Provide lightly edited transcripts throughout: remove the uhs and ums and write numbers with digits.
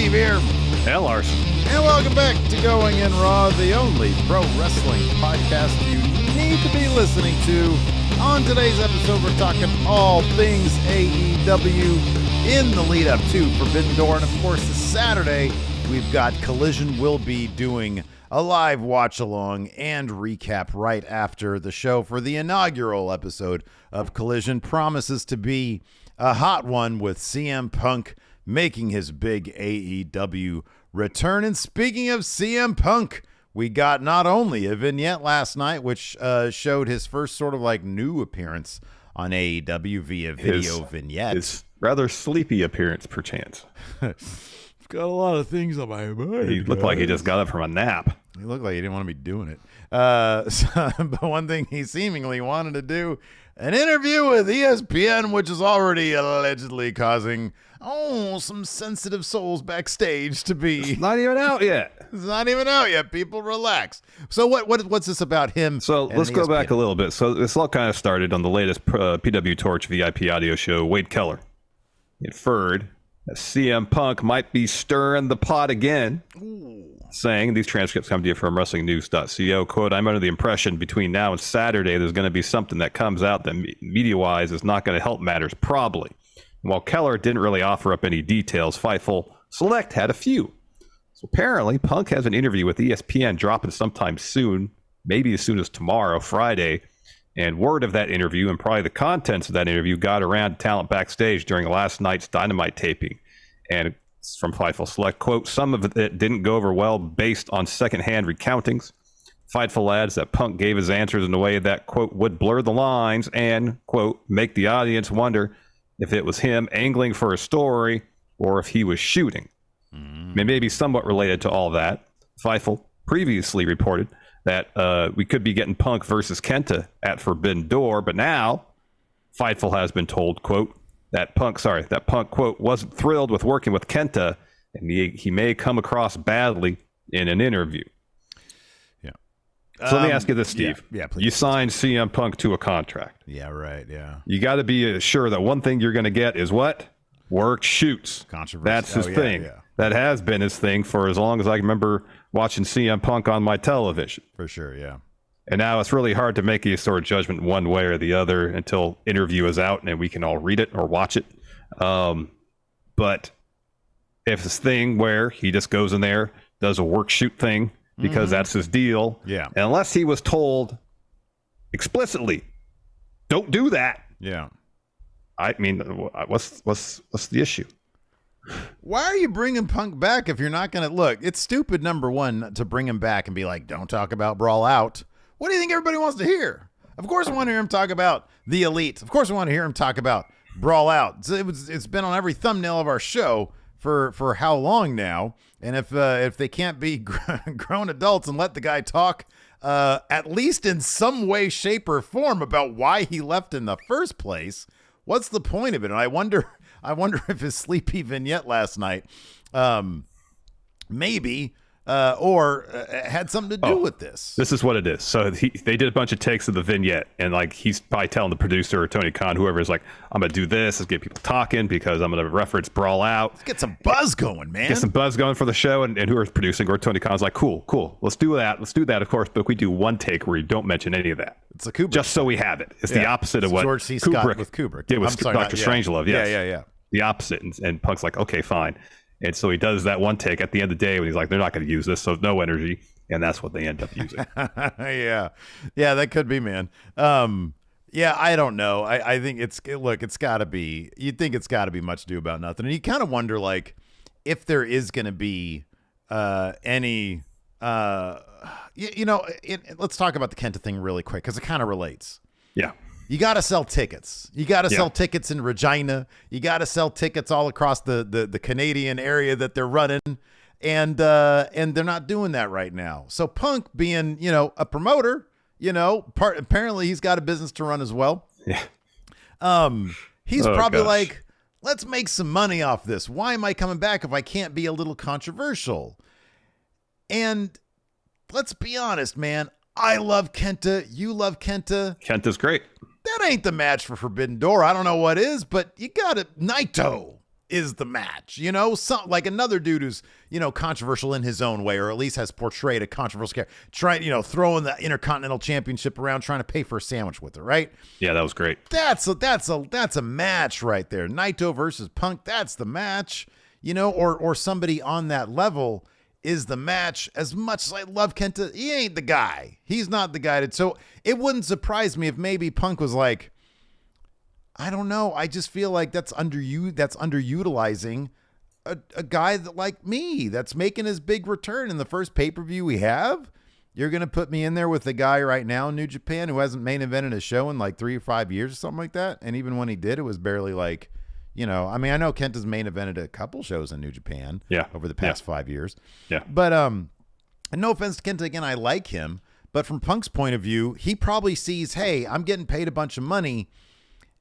Steve here. And Larson. And welcome back to Going In Raw, the only pro wrestling podcast you need to be listening to. On today's episode, we're talking all things AEW in the lead up to Forbidden Door. And of course, this Saturday, we've got Collision will be doing a live watch along and recap right after the show for the inaugural episode of Collision. Promises to be a hot one with CM Punk making his big AEW return. And speaking of CM Punk, we got not only a vignette last night, which showed his first sort of like new appearance on AEW via video vignette. His rather sleepy appearance, perchance. Got a lot of things on my mind. He looked like he just got up from a nap. He looked like he didn't want to be doing it. But one thing he seemingly wanted to do, an interview with ESPN, which is already allegedly causing, some sensitive souls backstage to be. It's not even out yet. It's not even out yet. People relax. So what's this about him? So let's go back a little bit. So this all kind of started on the latest PW Torch VIP audio show. Wade Keller inferred that CM Punk might be stirring the pot again. Ooh. Saying, these transcripts come to you from WrestlingNews.co, quote, "I'm under the impression between now and Saturday there's going to be something that comes out that media-wise is not going to help matters, probably." And while Keller didn't really offer up any details, Fightful Select had a few. So apparently, Punk has an interview with ESPN dropping sometime soon, maybe as soon as tomorrow, Friday. And word of that interview and probably the contents of that interview got around talent backstage during last night's Dynamite taping. And from Fightful Select, quote, "Some of it didn't go over well based on secondhand recountings." Fightful adds that Punk gave his answers in a way that, quote, "would blur the lines and," quote, "make the audience wonder if it was him angling for a story or if he was shooting." Maybe somewhat related to all that, Fightful previously reported that we could be getting Punk versus Kenta at Forbidden Door, but now Fightful has been told, quote, that Punk, quote, "wasn't thrilled with working with Kenta, and he may come across badly in an interview." Yeah. So let me ask you this, Steve. Yeah, please. You signed CM Punk to a contract. Yeah, right, yeah. You got to be sure that one thing you're going to get is what? Work shoots. Controversy. That's his thing. Yeah. That has been his thing for as long as I remember watching CM Punk on my television. For sure, yeah. And now it's really hard to make a sort of judgment one way or the other until interview is out and we can all read it or watch it. But if this thing where he just goes in there, does a work shoot thing because that's his deal. Yeah. Unless he was told explicitly, don't do that. Yeah. I mean, what's the issue? Why are you bringing Punk back if you're not going to look? It's stupid, number one, to bring him back and be like, don't talk about Brawl Out. What do you think everybody wants to hear? Of course we want to hear him talk about the Elite. Of course we want to hear him talk about Brawl Out. It's been on every thumbnail of our show for how long now? And if they can't be grown adults and let the guy talk at least in some way, shape, or form about why he left in the first place, what's the point of it? And I wonder if his sleepy vignette last night maybe had something to do with this. This is what it is. So they did a bunch of takes of the vignette, and like he's probably telling the producer or Tony Khan, whoever is like, "I'm gonna do this, let's get people talking because I'm gonna reference Brawl Out. Let's get some buzz going, man. Get some buzz going for the show." And whoever's producing or Tony Khan's like, "Cool, let's do that. Let's do that, of course." But we do one take where you don't mention any of that. It's a Kubrick, just so we have it. It's the opposite of what George C. Scott with Kubrick did with Dr. Strangelove. Yes. Yeah. The opposite, and Punk's like, "Okay, fine." And so he does that one take at the end of the day when he's like, they're not going to use this, so no energy. And that's what they end up using. Yeah, that could be, man. Yeah, I don't know. I think it's got to be, you'd think it's got to be much ado about nothing. And you kind of wonder, like, if there is going to be any, let's talk about the Kenta thing really quick because it kind of relates. Yeah. You got to sell tickets. You got to sell tickets in Regina. You got to sell tickets all across the Canadian area that they're running. And they're not doing that right now. So Punk being, a promoter, apparently he's got a business to run as well. Yeah. He's probably like, let's make some money off this. Why am I coming back if I can't be a little controversial? And let's be honest, man. I love Kenta. You love Kenta. Kenta's great. That ain't the match for Forbidden Door. I don't know what is, but you got it. Naito is the match, some like another dude who's, controversial in his own way, or at least has portrayed a controversial character, throwing the Intercontinental Championship around, trying to pay for a sandwich with it, right? Yeah, that was great. That's a match right there. Naito versus Punk, that's the match, or somebody on that level is the match. As much as I love Kenta, he ain't the guy. He's not the guy. So it wouldn't surprise me if maybe Punk was like, I don't know. I just feel like that's underutilizing a guy that like me that's making his big return in the first pay-per-view we have. You're going to put me in there with the guy right now in New Japan who hasn't main evented a show in like 3 or 5 years or something like that. And even when he did, it was barely like, I know Kenta's main evented a couple shows in New Japan over the past 5 years. Yeah. But, and no offense to Kenta, again, I like him, but from Punk's point of view, he probably sees, hey, I'm getting paid a bunch of money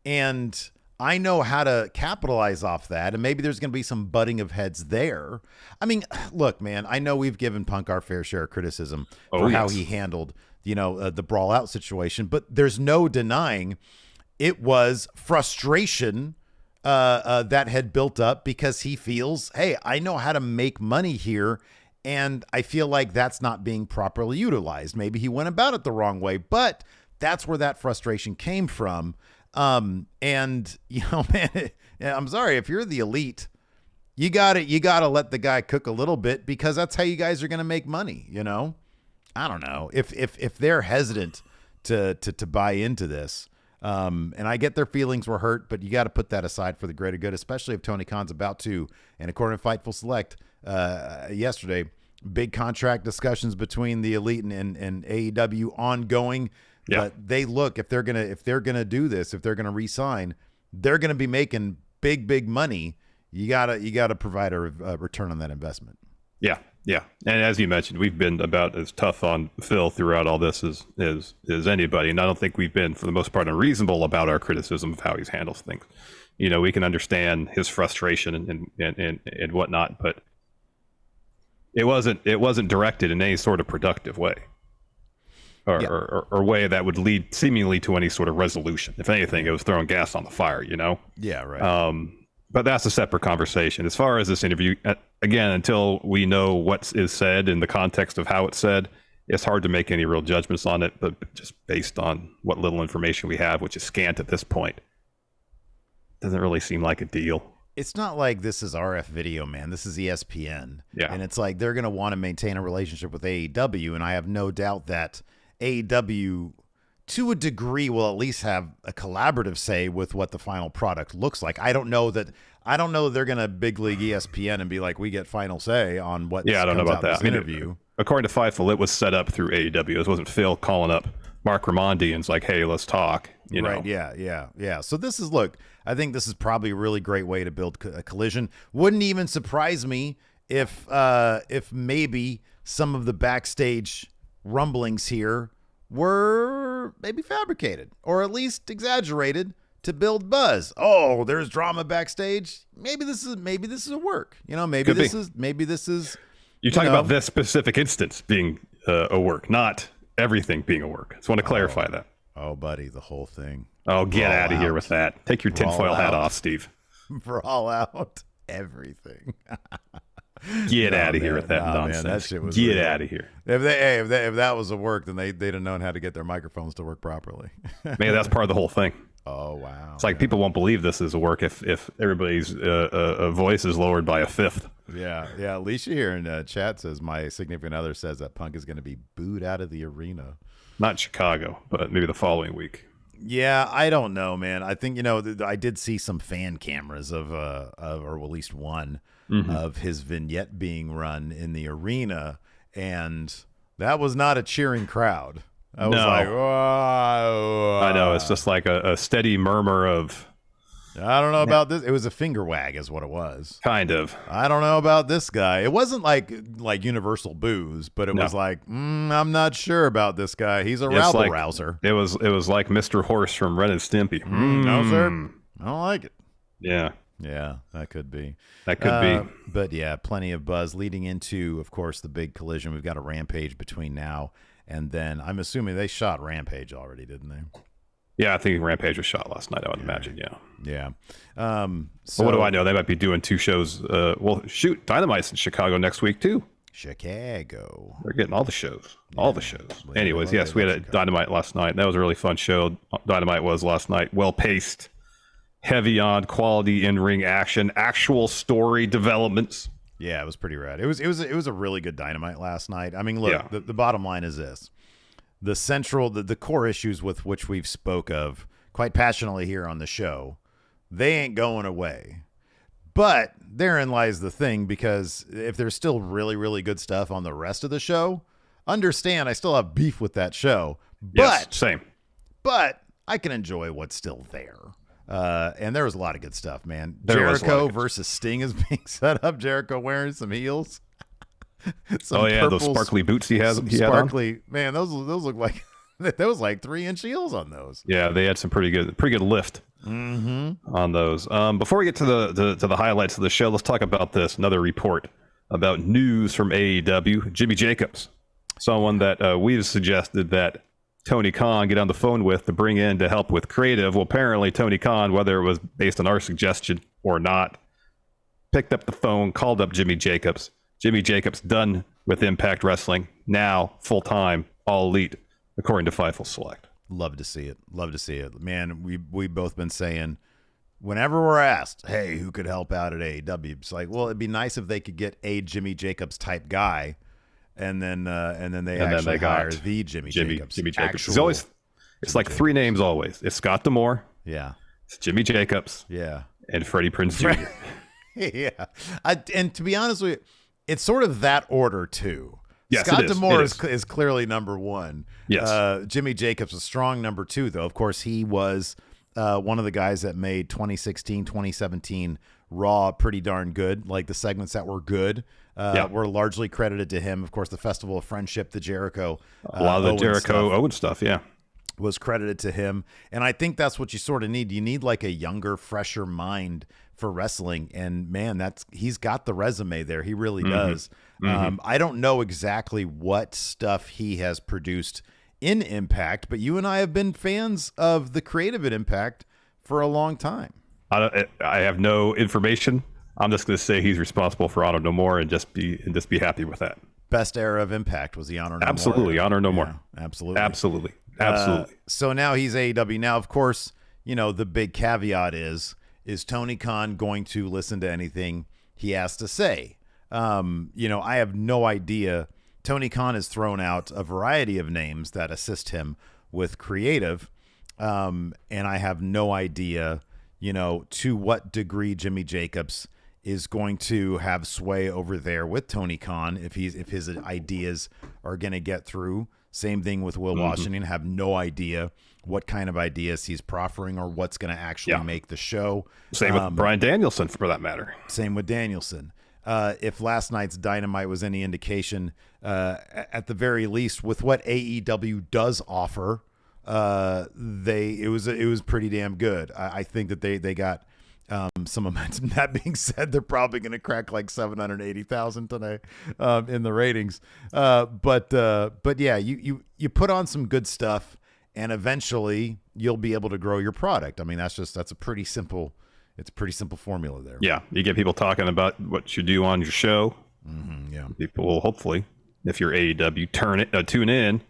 and I know how to capitalize off that. And maybe there's going to be some butting of heads there. I mean, look, man, I know we've given Punk our fair share of criticism for how he handled, the brawl out situation, but there's no denying it was frustration that had built up because he feels, hey, I know how to make money here. And I feel like that's not being properly utilized. Maybe he went about it the wrong way, but that's where that frustration came from. Man, I'm sorry, if you're the elite, you gotta let the guy cook a little bit because that's how you guys are going to make money. I don't know if they're hesitant to buy into this. And I get their feelings were hurt, but you got to put that aside for the greater good, especially if Tony Khan's about to, and according to Fightful Select, yesterday, big contract discussions between the elite and AEW ongoing. Yeah. But they look, if they're gonna do this, if they're gonna re-sign, they're gonna be making big money. You gotta provide a return on that investment. Yeah. And as you mentioned, we've been about as tough on Phil throughout all this as anybody, and I don't think we've been, for the most part, unreasonable about our criticism of how he's handled things. We can understand his frustration and whatnot, but it wasn't directed in any sort of productive way. Or way that would lead seemingly to any sort of resolution. If anything, it was throwing gas on the fire, Yeah, right. But that's a separate conversation. As far as this interview, again, until we know what is said in the context of how it's said, it's hard to make any real judgments on it. But just based on what little information we have, which is scant at this point, doesn't really seem like a deal. It's not like this is RF Video, man. This is ESPN. Yeah. And it's like they're going to want to maintain a relationship with AEW, and I have no doubt that AEW, to a degree, will at least have a collaborative say with what the final product looks like. I don't know that they're going to big league ESPN and be like, we get final say on what. Yeah, I don't know about that. Interview. According to Fightful, it was set up through AEW. It wasn't Phil calling up Mark Raimondi and it's like, hey, let's talk. Right? Yeah. So I think this is probably a really great way to build a collision. Wouldn't even surprise me if maybe some of the backstage rumblings here were maybe fabricated or at least exaggerated to build buzz. Oh, there's drama backstage. Maybe this is a work. Maybe this is. You're talking about this specific instance being a work, not everything being a work. I just want to clarify that. Oh, buddy, the whole thing. Oh, get out of here with that. Take your tinfoil hat off, Steve. Brawl out everything. Get out of here with that nonsense. Man, that shit was get out of here. If that was a work, then they'd have known how to get their microphones to work properly. Maybe that's part of the whole thing. Oh wow! It's like people won't believe this is a work if everybody's voice is lowered by a fifth. Yeah. Alicia here in chat says my significant other says that Punk is going to be booed out of the arena. Not Chicago, but maybe the following week. Yeah, I don't know, man. I think I did see some fan cameras of or at least one. Mm-hmm. Of his vignette being run in the arena, and that was not a cheering crowd. I was like, whoa. I know, it's just like a steady murmur of, I don't know about this. It was a finger wag is what it was. Kind of. I don't know about this guy. It wasn't like universal boos, but it was like, I'm not sure about this guy. He's a rabble-rouser. It was like Mr. Horse from Ren and Stimpy. No, sir. I don't like it. Yeah. Yeah, that could be. But yeah, plenty of buzz leading into, of course, the big collision. We've got a Rampage between now and then. I'm assuming they shot Rampage already, didn't they? Yeah, I think Rampage was shot last night, I would imagine, yeah. Yeah. So what do I know? They might be doing 2 shows. Well, shoot, Dynamite's in Chicago next week, too. Chicago. They're getting all the shows. Yeah. All the shows. Well, Anyways, yes, we had a Dynamite last night. That was a really fun show. Dynamite was last night. Well-paced, heavy on quality in-ring action, actual story developments. Yeah, it was pretty rad. It was a really good Dynamite last night. I mean, look, the bottom line is this. The core issues with which we've spoke of quite passionately here on the show, they ain't going away. But therein lies the thing, because if there's still really, really good stuff on the rest of the show, understand I still have beef with that show. But, yes, same. But I can enjoy what's still there. And there was a lot of good stuff, man. Jericho versus Sting is being set up. Jericho wearing some heels. Those sparkly boots he had on. Man, those look like there was like 3-inch heels on those. Yeah, they had some pretty good lift on those. Before we get to the highlights of the show, let's talk about this. Another report about news from AEW. Jimmy Jacobs, someone that we've suggested that Tony Khan get on the phone with to bring in to help with creative. Well, apparently Tony Khan, whether it was based on our suggestion or not, picked up the phone, called up Jimmy Jacobs. Jimmy Jacobs done with Impact Wrestling, now full-time, all elite, according to Fightful Select. Love to see it. Man, we've both been saying, whenever we're asked, hey, who could help out at AEW? It's like, well, it'd be nice if they could get a Jimmy Jacobs type guy, and then they hire the Jimmy Jacobs. Jimmy Jacobs. It's like 3 names always. It's Scott D'Amore. Yeah. It's Jimmy Jacobs. Yeah. And Freddie Prinze Jr. Yeah. And to be honest with you, it's sort of that order too. Yes, Scott D'Amore is clearly number 1. Yes. Jimmy Jacobs is strong number 2, though. Of course, he was one of the guys that made 2016, 2017 Raw pretty darn good. Like the segments that were good were largely credited to him. Of course, the Festival of Friendship, the Jericho. A lot of the Jericho Owen stuff, yeah. Was credited to him. And I think that's what you sort of need. You need like a younger, fresher mind for wrestling. And man, he's got the resume there. He really does. I don't know exactly what stuff he has produced in Impact, but you and I have been fans of the creative at Impact for a long time. I have no information. I'm just going to say he's responsible for Honor No More and just be happy with that. Best era of Impact was the Honor No More. Absolutely, Honor No More. Absolutely. So now he's AEW. Now, of course, the big caveat is Tony Khan going to listen to anything he has to say? I have no idea. Tony Khan has thrown out a variety of names that assist him with creative. And I have no idea, to what degree Jimmy Jacobs is going to have sway over there with Tony Khan if his ideas are going to get through. Same thing with Will Washington. Have no idea what kind of ideas he's proffering or what's going to actually make the show. Same with Bryan Danielson, for that matter. Same with Danielson. If last night's Dynamite was any indication, at the very least, with what AEW does offer, it was pretty damn good. I think that they got some momentum. That being said, they're probably going to crack like 780,000 today in the ratings. But yeah, you put on some good stuff, and eventually you'll be able to grow your product. I mean, that's a pretty simple. It's a pretty simple formula there. Yeah, you get people talking about what you do on your show. Yeah, people will hopefully, if you're AEW, tune in,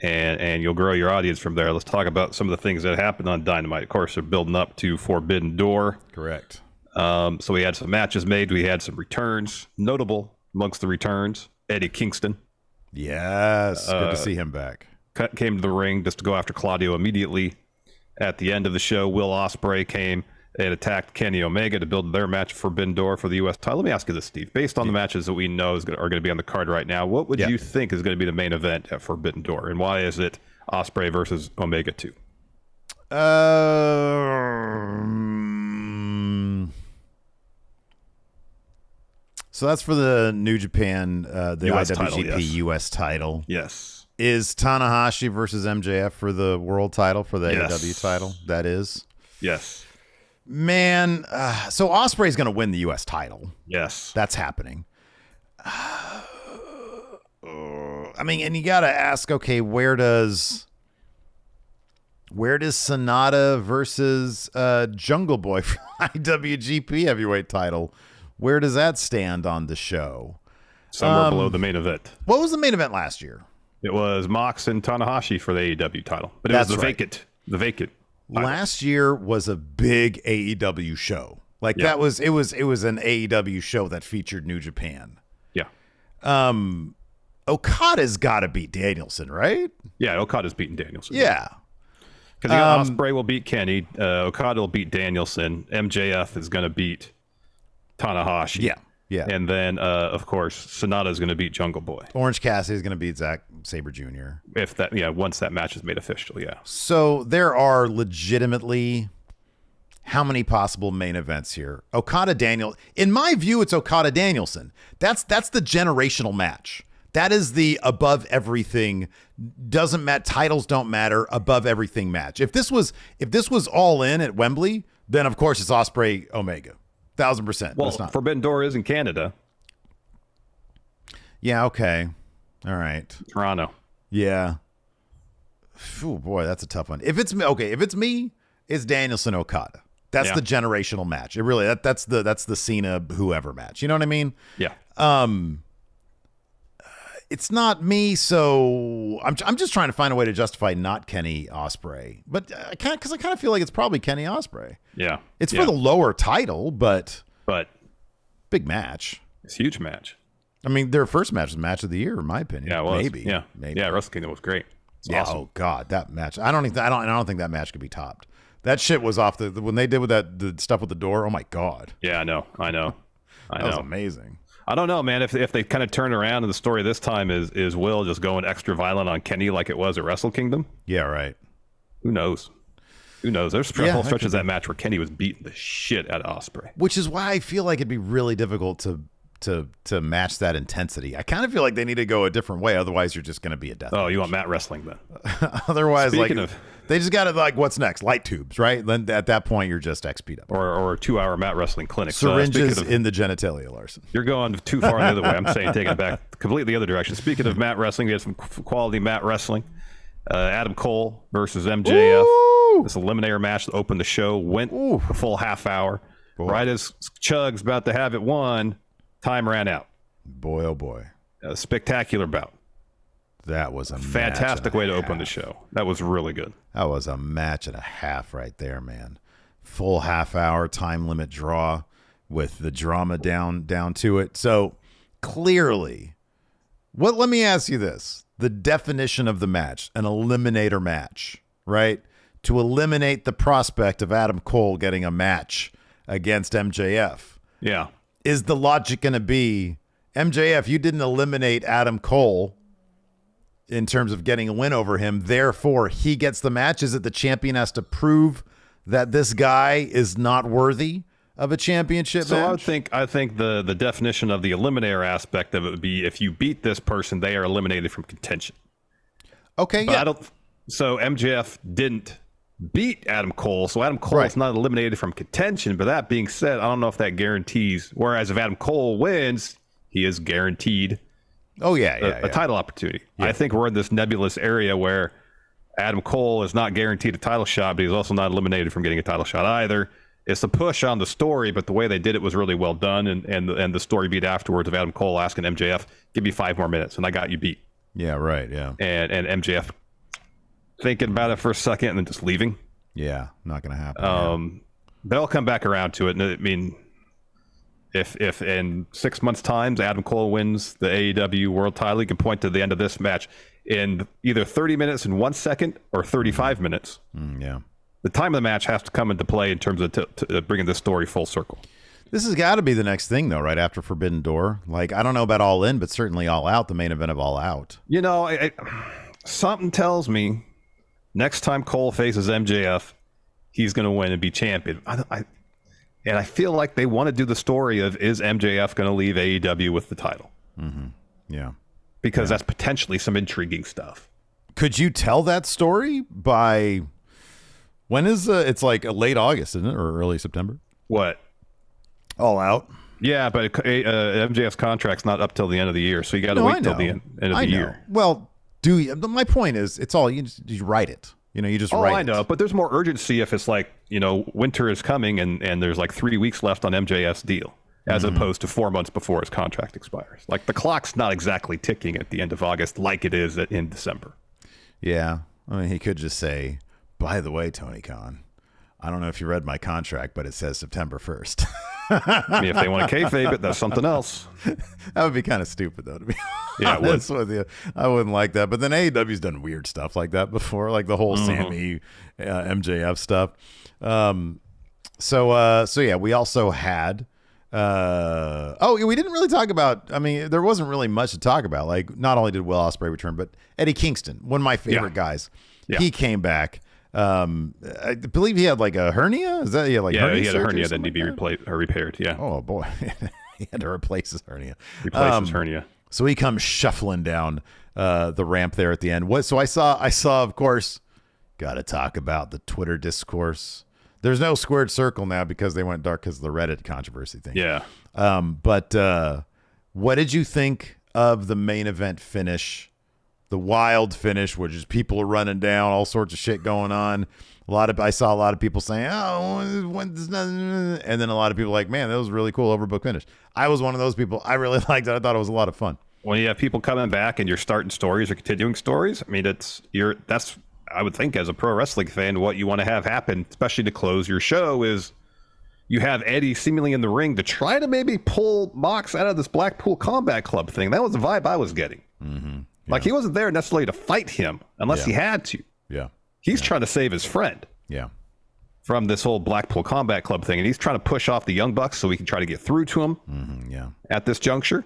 and you'll grow your audience from there. Let's talk about some of the things that happened on Dynamite. Of course, they're building up to Forbidden Door. Correct. So we had some matches made. We had some returns. Notable amongst the returns, Eddie Kingston. Yes, good to see him back. Came to the ring just to go after Claudio immediately. At the end of the show, Will Ospreay came and attacked Kenny Omega to build their match for Forbidden Door for the U.S. title. Let me ask you this, Steve. Based on the matches that we know are going to be on the card right now, what would you think is going to be the main event at Forbidden Door? And why is it Ospreay versus Omega 2? So that's for the New Japan, the US IWGP title, US title. Yes. Is Tanahashi versus MJF for the world title, for the AEW title? That is. Yes. Man, so Ospreay's going to win the U.S. title. Yes. That's happening. I mean, and you got to ask, okay, where does Where does Sonata versus Jungle Boy for IWGP Heavyweight title? Where does that stand on the show? Somewhere below the main event. What was the main event last year? It was Mox and Tanahashi for the AEW title, but it was the vacant. The vacant. Last year was a big AEW show. Like that was it was an AEW show that featured New Japan. Yeah. Okada's got to beat Danielson, right? Yeah, Okada's beating Danielson. Yeah. Because Ospreay will beat Kenny, Okada will beat Danielson, MJF is going to beat Tanahashi. Yeah. Yeah. And then, of course, Sonata is going to beat Jungle Boy. Orange Cassidy is going to beat Zack Sabre Jr. Once that match is made official, yeah. So there are legitimately how many possible main events here? Okada Daniel. In my view, it's Okada Danielson. That's the generational match. That is the above everything, doesn't matter, titles don't matter, above everything match. If this was all in at Wembley, then of course it's Ospreay Omega. 1,000%. Well, Forbidden Door is in Canada. Yeah, okay. All right. Toronto. Yeah. Oh boy, that's a tough one. If it's me, it's Danielson Okada. That's the generational match. It really that's the Cena whoever match. You know what I mean? Yeah. It's not me, so I'm just trying to find a way to justify not Kenny Ospreay. But I kind of feel like it's probably Kenny Ospreay. Yeah. It's for the lower title, but big match. It's a huge match. I mean, their first match was match of the year, in my opinion. Yeah, it was. Maybe. Yeah. Maybe. Yeah, Wrestle Kingdom was great. It's awesome. Oh God, that match. I don't think that match could be topped. That shit was off when they did with the stuff with the door. Oh my God. Yeah, I know. That was amazing. I don't know, man. If they kind of turn around and the story this time is Will just going extra violent on Kenny like it was at Wrestle Kingdom. Yeah, right. Who knows? There's whole stretches of that match where Kenny was beating the shit out of Ospreay. Which is why I feel like it'd be really difficult to match that intensity. I kind of feel like they need to go a different way. Otherwise, you're just going to be a death match. You want mat wrestling then? Otherwise, they just got to what's next? Light tubes, right? Then at that point, you're just XP'd up. Or a 2-hour mat wrestling clinic. Syringes in the genitalia, Larson. You're going too far the other way. I'm saying take it back completely the other direction. Speaking of mat wrestling, we had some quality mat wrestling. Adam Cole versus MJF. Ooh. This eliminator match that opened the show went a full half hour. Boy. Right as Chug's about to have it won, time ran out. Boy, oh boy. A spectacular bout. That was a fantastic way to open the show. That was really good. That was a match and a half right there, man. Full half hour time limit draw with the drama down to it. So clearly, let me ask you this. The definition of the match, an eliminator match, right? To eliminate the prospect of Adam Cole getting a match against MJF. Yeah. Is the logic going to be, MJF, you didn't eliminate Adam Cole in terms of getting a win over him, therefore he gets the match? Is it the champion has to prove that this guy is not worthy of a championship match? I think the definition of the eliminator aspect of it would be if you beat this person, they are eliminated from contention. Okay, but so MJF didn't beat Adam Cole, so Adam Cole is not eliminated from contention. But that being said, I don't know if that guarantees. Whereas if Adam Cole wins, he is guaranteed a title opportunity. Yeah. I think we're in this nebulous area where Adam Cole is not guaranteed a title shot, but he's also not eliminated from getting a title shot either. It's a push on the story, but the way they did it was really well done, and the story beat afterwards of Adam Cole asking MJF, give me 5 more minutes, and I got you beat. Yeah, right, yeah. And MJF thinking about it for a second and then just leaving. Yeah, not going to happen. They'll come back around to it, and I mean, if in 6 months' time Adam Cole wins the AEW World Title, you can point to the end of this match in either 30 minutes and 1 second or 35 minutes. Yeah. The time of the match has to come into play in terms of bringing this story full circle. This has got to be the next thing, though, right after Forbidden Door. Like, I don't know about All In, but certainly All Out, the main event of All Out. You know, something tells me next time Cole faces MJF, he's going to win and be champion. And I feel like they want to do the story of, is MJF going to leave AEW with the title? Mm-hmm. Yeah. Because that's potentially some intriguing stuff. Could you tell that story by... When is it's like late August, isn't it? Or early September? What? All Out? Yeah, but MJF's contract's not up till the end of the year, so you got to wait till the end of the year. Well, my point is, it's all, you write it. You just Oh, write I know, but there's more urgency if it's like, winter is coming and there's like 3 weeks left on MJF's deal, as opposed to 4 months before his contract expires. Like, the clock's not exactly ticking at the end of August like it is in December. Yeah. I mean, he could just say, by the way, Tony Khan, I don't know if you read my contract, but it says September 1st. I mean, if they want to kayfabe it, that's something else. That would be kind of stupid, though, to be Yeah, it would. honest with you. I wouldn't like that. But then AEW's done weird stuff like that before, like the whole Sammy MJF stuff. So yeah, we also had. We didn't really talk about. I mean, there wasn't really much to talk about. Like, not only did Will Ospreay return, but Eddie Kingston, one of my favorite guys. Yeah. He came back. I believe he had like a hernia. Is that he had he had a hernia that needed to be repaired. Yeah. Oh boy, he had to replace his hernia. His hernia. So he comes shuffling down the ramp there at the end. So I saw, of course, got to talk about the Twitter discourse. There's no squared circle now because they went dark because of the Reddit controversy thing. Yeah. But what did you think of the main event finish? The wild finish where just people are running down, all sorts of shit going on. I saw a lot of people saying, and then a lot of people like, man, that was a really cool overbooked finish. I was one of those people. I really liked it. I thought it was a lot of fun. When you have people coming back and you're starting stories or continuing stories, I mean, that's I would think, as a pro wrestling fan, what you want to have happen, especially to close your show, is you have Eddie seemingly in the ring to try to maybe pull Mox out of this Blackpool Combat Club thing. That was the vibe I was getting. Mm-hmm. Yeah. Like, he wasn't there necessarily to fight him unless he had to. Yeah. He's trying to save his friend. Yeah. From this whole Blackpool Combat Club thing. And he's trying to push off the Young Bucks so we can try to get through to him. Mm-hmm. Yeah. At this juncture.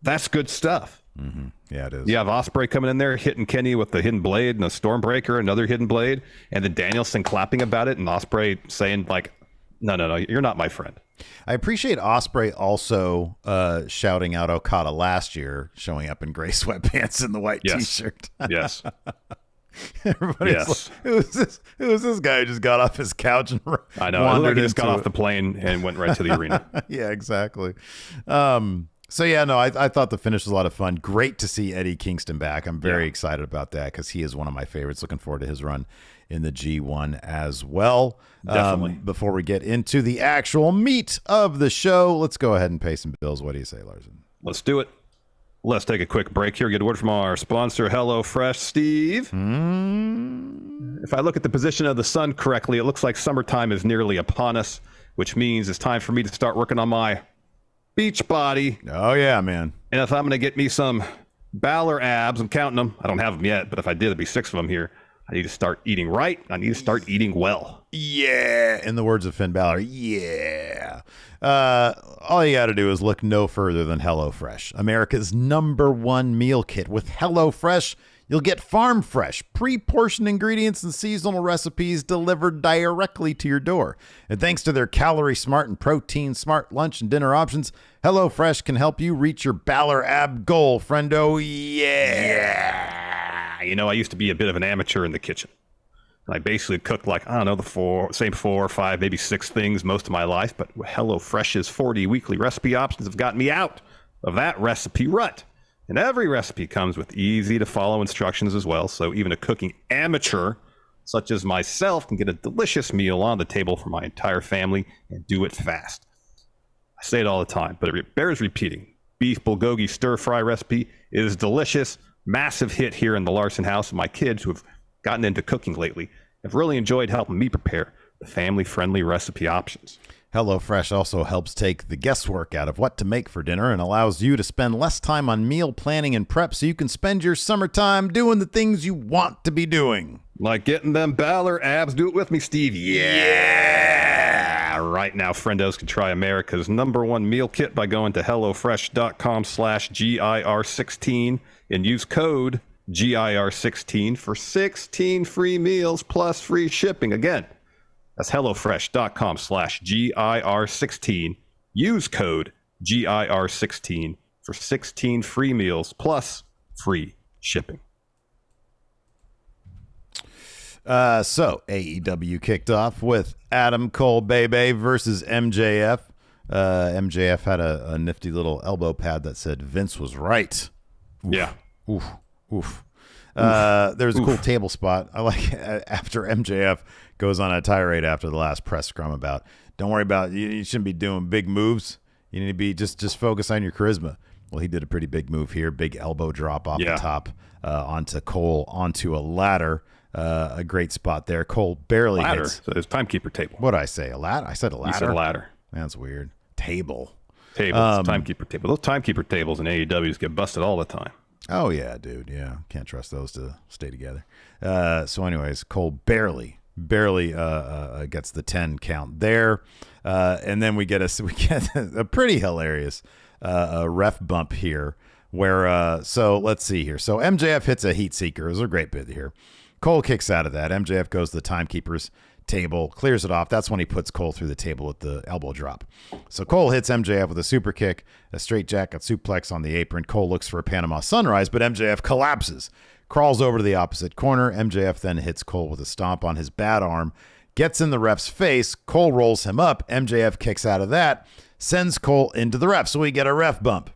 That's good stuff. Mm-hmm. Yeah, it is. You have Ospreay coming in there, hitting Kenny with the hidden blade and a Stormbreaker, another hidden blade, and then Danielson clapping about it, and Ospreay saying, like, no, you're not my friend. I appreciate Ospreay also shouting out Okada last year, showing up in gray sweatpants and the white T-shirt. Yes. Everybody's like, who was this guy who just got off his couch and I know. wandered he just got into off the plane and went right to the arena. Yeah, exactly. So yeah, no, I thought the finish was a lot of fun. Great to see Eddie Kingston back. I'm very excited about that because he is one of my favorites. Looking forward to his run in the G1 as well. Definitely. Before we get into the actual meat of the show, let's go ahead and pay some bills. What do you say, Larson? Let's do it. Let's take a quick break here. Get a word from our sponsor, HelloFresh. Steve, if I look at the position of the sun correctly, it looks like summertime is nearly upon us, which means it's time for me to start working on my beach body. Oh, yeah, man. And if I'm going to get me some Balor abs, I'm counting them. I don't have them yet, but if I did, there'd be 6 of them here. I need to start eating right. I need to start eating well. Yeah. In the words of Finn Balor, yeah. All you got to do is look no further than HelloFresh, America's #1 meal kit. With HelloFresh, you'll get farm fresh, pre-portioned ingredients and seasonal recipes delivered directly to your door. And thanks to their calorie smart and protein smart lunch and dinner options, HelloFresh can help you reach your Balor ab goal, friendo. Yeah. You know, I used to be a bit of an amateur in the kitchen. I basically cooked like, I don't know, the same 4 or 5, maybe 6 things most of my life. But HelloFresh's 40 weekly recipe options have gotten me out of that recipe rut. And every recipe comes with easy to follow instructions as well. So even a cooking amateur such as myself can get a delicious meal on the table for my entire family and do it fast. I say it all the time, but it bears repeating. Beef bulgogi stir fry recipe is delicious. Massive hit here in the Larson house. And my kids who have gotten into cooking lately have really enjoyed helping me prepare the family-friendly recipe options. HelloFresh also helps take the guesswork out of what to make for dinner and allows you to spend less time on meal planning and prep so you can spend your summertime doing the things you want to be doing. Like getting them Balor abs. Do it with me, Steve. Yeah! Right now, friendos can try America's #1 meal kit by going to HelloFresh.com/GIR16 and use code GIR16 for 16 free meals plus free shipping. Again, that's HelloFresh.com/GIR16. Use code GIR16 for 16 free meals plus free shipping. So AEW kicked off with Adam Cole Bebe versus MJF. MJF had a nifty little elbow pad that said Vince was right. Oof, Yeah. Oof. There's a cool table spot. I like after MJF goes on a tirade after the last press scrum about, don't worry about, you shouldn't be doing big moves. You need to be just focus on your charisma. Well, he did a pretty big move here. Big elbow drop off the top onto Cole, onto a ladder. A great spot there. Cole barely hits. So it's timekeeper table. What did I say? A ladder? I said a ladder. You said a ladder. That's weird. Table. Timekeeper table. Those timekeeper tables in AEWs get busted all the time. Oh, yeah, dude. Yeah. Can't trust those to stay together. So anyways, Cole barely gets the 10 count there. And then we get a pretty hilarious ref bump here where, so let's see here. So MJF hits a heat seeker. It was a great bit here. Cole kicks out of that. MJF goes to the timekeeper's table, clears it off. That's when he puts Cole through the table with the elbow drop. So Cole hits MJF with a super kick, a straight jacket suplex on the apron. Cole looks for a Panama Sunrise, but MJF collapses, crawls over to the opposite corner. MJF then hits Cole with a stomp on his bad arm, gets in the ref's face. Cole rolls him up. MJF kicks out of that, sends Cole into the ref. So we get a ref bump.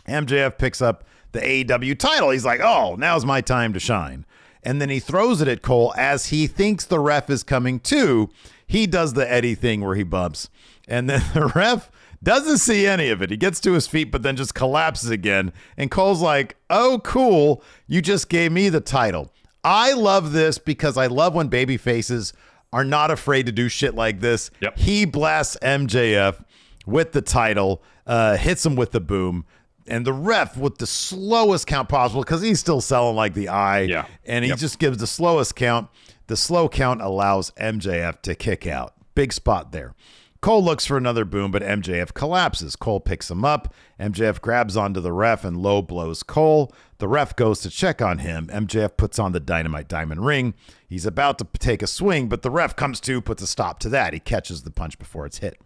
MJF picks up the AEW title. He's like, oh, now's my time to shine. And then he throws it at Cole as he thinks the ref is coming too. He does the Eddie thing where he bumps. And then the ref doesn't see any of it. He gets to his feet, but then just collapses again. And Cole's like, oh, cool. You just gave me the title. I love this because I love when baby faces are not afraid to do shit like this. Yep. He blasts MJF with the title, hits him with the boom. And the ref with the slowest count possible because he's still selling like the eye. Yeah. And he just gives the slowest count. The slow count allows MJF to kick out. Big spot there. Cole looks for another boom, but MJF collapses. Cole picks him up. MJF grabs onto the ref and low blows Cole. The ref goes to check on him. MJF puts on the Dynamite diamond ring. He's about to take a swing, but the ref comes to, puts a stop to that. He catches the punch before it's hit.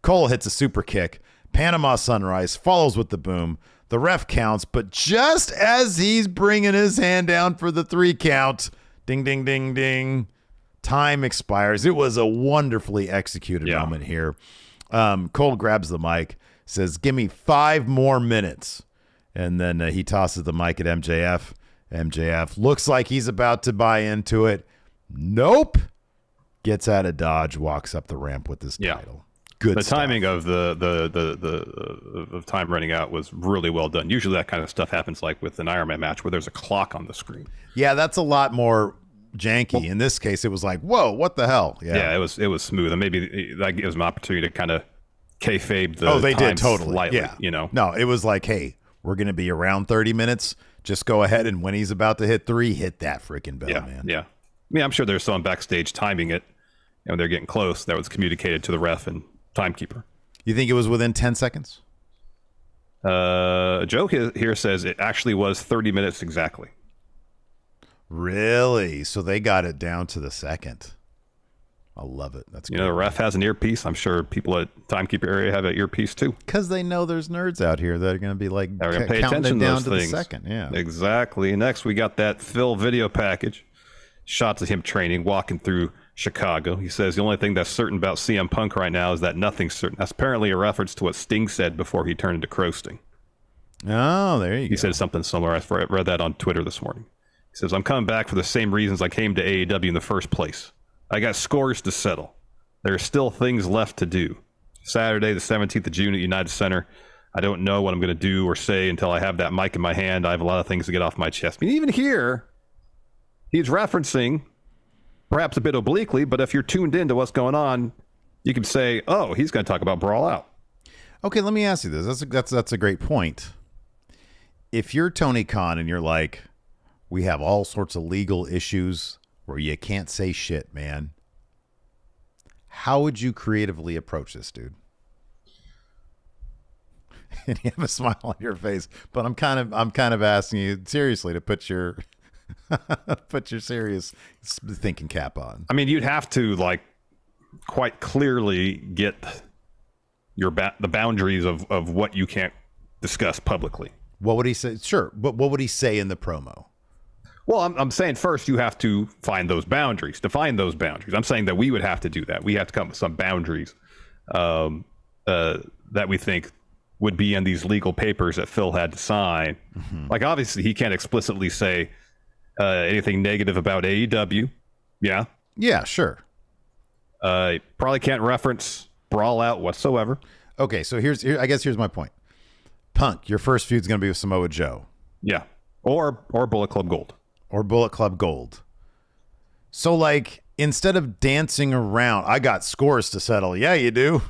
Cole hits a super kick. Panama Sunrise follows with the boom. The ref counts, but just as he's bringing his hand down for the 3 count, ding, ding, ding, ding, time expires. It was a wonderfully executed moment here. Cole grabs the mic, says, give me 5 more minutes. And then he tosses the mic at MJF. MJF looks like he's about to buy into it. Nope. Gets out of Dodge, walks up the ramp with his title. Good the stuff. timing of the time running out was really well done. Usually that kind of stuff happens like with an Iron Man match where there's a clock on the screen. Yeah, that's a lot more janky. In this case, it was like, whoa, what the hell? Yeah, it was smooth, and maybe that gives them an opportunity to kind of kayfabe the they time did totally slightly, yeah. You know. No, it was like, hey, we're gonna be around 30 minutes. Just go ahead and when he's about to hit 3, hit that freaking bell, man. Yeah. I mean, I'm sure there's someone backstage timing it, and when they're getting close, that was communicated to the ref and timekeeper. You think it was within 10 seconds? Joe here says it actually was 30 minutes exactly. Really? So they got it down to the second. I love it. That's the ref has an earpiece. I'm sure people at timekeeper area have an earpiece too. Because they know there's nerds out here that are going to be like they're going to pay counting attention it down to to those the things. second. Yeah, exactly. Next, we got that Phil video package. Shots of him training, walking through Chicago. He says the only thing that's certain about CM Punk right now is that nothing's certain. That's apparently a reference to what Sting said before he turned into Crow-Sting. Oh, there you go. He said something similar. I read that on Twitter this morning. He says, I'm coming back for the same reasons I came to AEW in the first place. I got scores to settle. There are still things left to do. Saturday, the 17th of June at United Center. I don't know what I'm going to do or say until I have that mic in my hand. I have a lot of things to get off my chest. I mean, even here, he's referencing, perhaps a bit obliquely, but if you're tuned into what's going on, you can say, oh, he's going to talk about Brawl Out. Okay, let me ask you this. That's a great point. If you're Tony Khan and you're like, we have all sorts of legal issues where you can't say shit, man, how would you creatively approach this, dude? And you have a smile on your face, but I'm kind of asking you seriously to put your serious thinking cap on. I mean, you'd have to like quite clearly get your the boundaries of what you can't discuss publicly. What would he say? Sure, but what would he say in the promo? Well, I'm saying first you have to find those boundaries, define those boundaries. I'm saying that we would have to do that. We have to come up with some boundaries that we think would be in these legal papers that Phil had to sign. Mm-hmm. Like, obviously, he can't explicitly say, Anything negative about AEW? Yeah. Yeah, sure. Probably can't reference Brawl Out whatsoever. Okay, so I guess here's my point. Punk, your first feud's going to be with Samoa Joe. Yeah. Or Bullet Club Gold. Or Bullet Club Gold. So, like, instead of dancing around, I got scores to settle. Yeah, you do.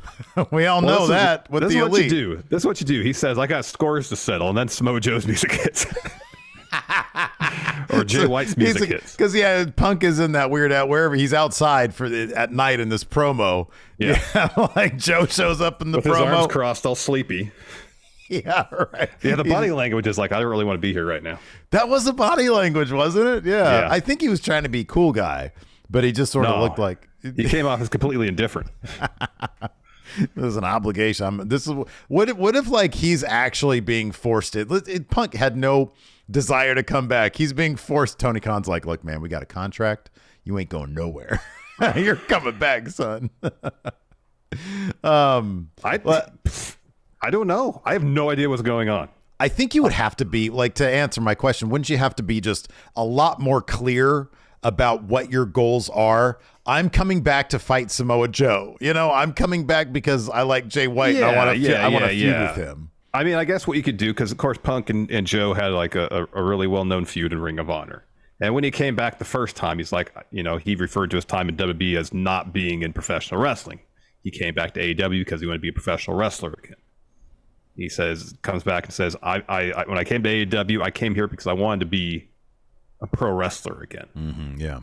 We all know that with the Elite. This is what you do. He says, I got scores to settle, and then Samoa Joe's music hits. Or Jay White's music hits. Because, yeah, Punk is in that weird wherever he's outside at night in this promo. Yeah. Like Joe shows up in the with promo. His arms crossed, all sleepy. Yeah, right. Yeah, the body language is like, I don't really want to be here right now. That was the body language, wasn't it? Yeah. I think he was trying to be cool guy, but he just sort of looked like... He came off as completely indifferent. There's an obligation. What if like he's actually being forced Punk had no desire to come back. He's being forced. Tony Khan's like, look, man, we got a contract. You ain't going nowhere. You're coming back, son. I don't know. I have no idea what's going on. I think you would have to be, like, to answer my question, wouldn't you have to be just a lot more clear about what your goals are? I'm coming back to fight Samoa Joe. I'm coming back because I like Jay White and I want to feud with him. I mean, I guess what you could do, because of course Punk and Joe had like a really well-known feud in Ring of Honor. And when he came back the first time, he's like, he referred to his time in WWE as not being in professional wrestling. He came back to AEW because he wanted to be a professional wrestler again. He comes back and says, I when I came to AEW, I came here because I wanted to be a pro wrestler again. Mm-hmm, yeah.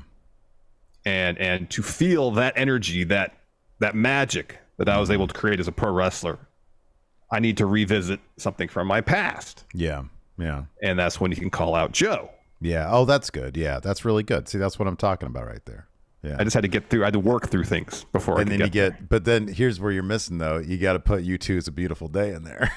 And to feel that energy, that magic that I was able to create as a pro wrestler, I need to revisit something from my past. Yeah, yeah. And that's when you can call out Joe. Yeah. Oh, that's good. Yeah, that's really good. See, that's what I'm talking about right there. Yeah. I just had to get through. I had to work through things before. And then but then here's where you're missing though. You got to put U2 It's a Beautiful Day in there.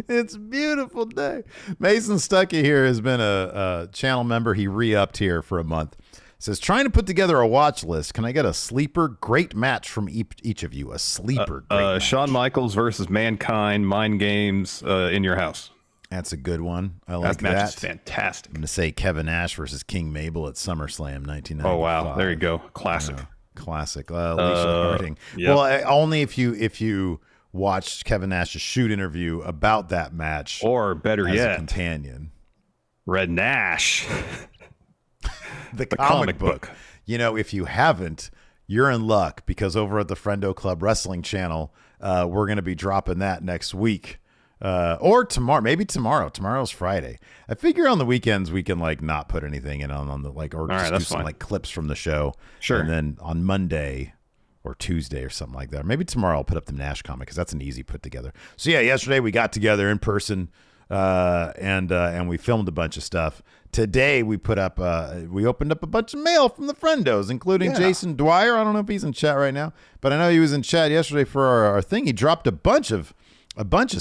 It's a beautiful day. Mason Stuckey here has been a channel member. He re-upped here for a month. Says, trying to put together a watch list. Can I get a sleeper great match from each of you? A sleeper great match. Shawn Michaels versus Mankind, Mind Games, in your house. That's a good one. I like that. That match is fantastic. I'm going to say Kevin Nash versus King Mabel at SummerSlam 1995. Oh, wow. There you go. Classic. Classic. Alicia Harding. Yep. Well, only if you watched Kevin Nash's shoot interview about that match. Or better yet, a companion. Red Nash. the comic book. If you haven't, you're in luck, because over at the Friendo Club Wrestling channel, we're going to be dropping that next week. Or tomorrow, maybe tomorrow. Tomorrow's Friday. I figure on the weekends we can like not put anything in on the or just do some like clips from the show. Sure. And then on Monday or Tuesday or something like that. Or maybe tomorrow I'll put up the Nash comic because that's an easy put together. So yeah, yesterday we got together in person and we filmed a bunch of stuff. Today we put up we opened up a bunch of mail from the Friendos, including Jason Dwyer. I don't know if he's in chat right now, but I know he was in chat yesterday for our thing. He dropped a bunch of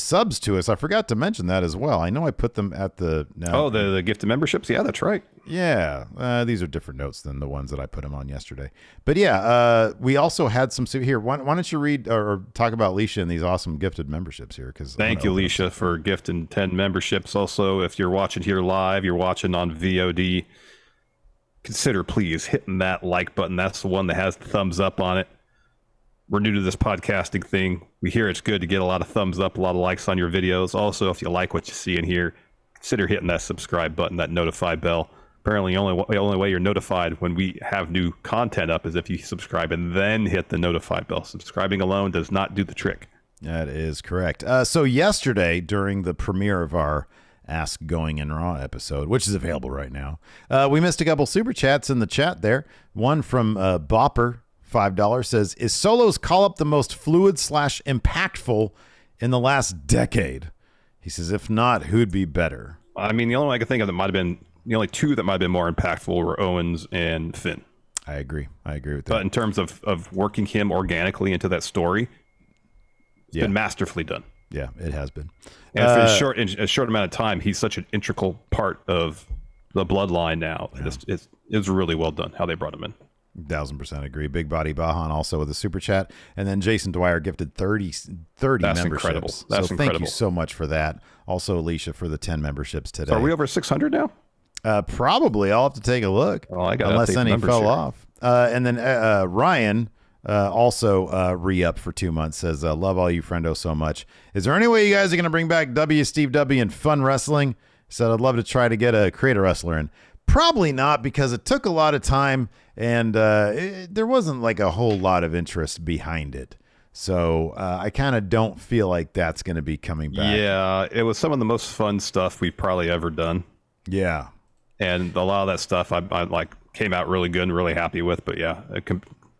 subs to us. I forgot to mention that as well. I know I put them at the... the gift of memberships? Yeah, that's right. Yeah. These are different notes than the ones that I put them on yesterday. But yeah, we also had some... Here, why don't you read or talk about Alicia and these awesome gifted memberships here? Thank you, Alicia, for gifting 10 memberships. Also, if you're watching here live, you're watching on VOD, consider please hitting that like button. That's the one that has the thumbs up on it. We're new to this podcasting thing. We hear it's good to get a lot of thumbs up, a lot of likes on your videos. Also, if you like what you see in here, consider hitting that subscribe button, that notify bell. Apparently, the only way you're notified when we have new content up is if you subscribe and then hit the notify bell. Subscribing alone does not do the trick. That is correct. So yesterday, during the premiere of our Ask Going in Raw episode, which is available right now, we missed a couple super chats in the chat there. One from Bopper. $5 says, is Solo's call-up the most fluid / impactful in the last decade? He says, if not, who'd be better? I mean, the only one I could think of that might have been, the only two that might have been more impactful were Owens and Finn. I agree with that. But in terms of working him organically into that story, it's been masterfully done. Yeah, it has been. And for a short amount of time, he's such an integral part of the bloodline now. Yeah. It's really well done how they brought him in. 1,000% agree. Big Body Bahan also with a super chat. And then Jason Dwyer gifted 30 That's memberships. incredible. So Incredible. thank you so much for that. Also, Alicia for the 10 memberships today. So are we over 600 now? Probably. I'll have to take a look. Oh, I got unless any fell off. And then Ryan also re-up for 2 months, says, love all you friendo so much. Is there any way you guys are going to bring back Steve W and fun wrestling? Said I'd love to try to get a creator wrestler in. Probably not, because it took a lot of time and there wasn't like a whole lot of interest behind it. So I kind of don't feel like that's going to be coming back. Yeah, it was some of the most fun stuff we've probably ever done. Yeah. And a lot of that stuff I like came out really good and really happy with. But yeah,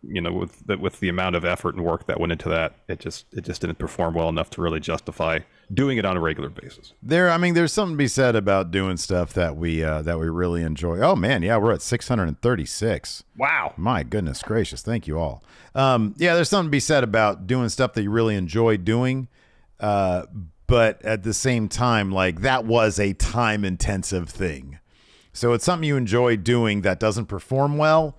with the amount of effort and work that went into that, it just didn't perform well enough to really justify doing it on a regular basis. There's something to be said about doing stuff that we really enjoy. Oh man, yeah, we're at 636. Wow. My goodness gracious, thank you all. Yeah, there's something to be said about doing stuff that you really enjoy doing. But at the same time, like, that was a time intensive thing. So it's something you enjoy doing that doesn't perform well.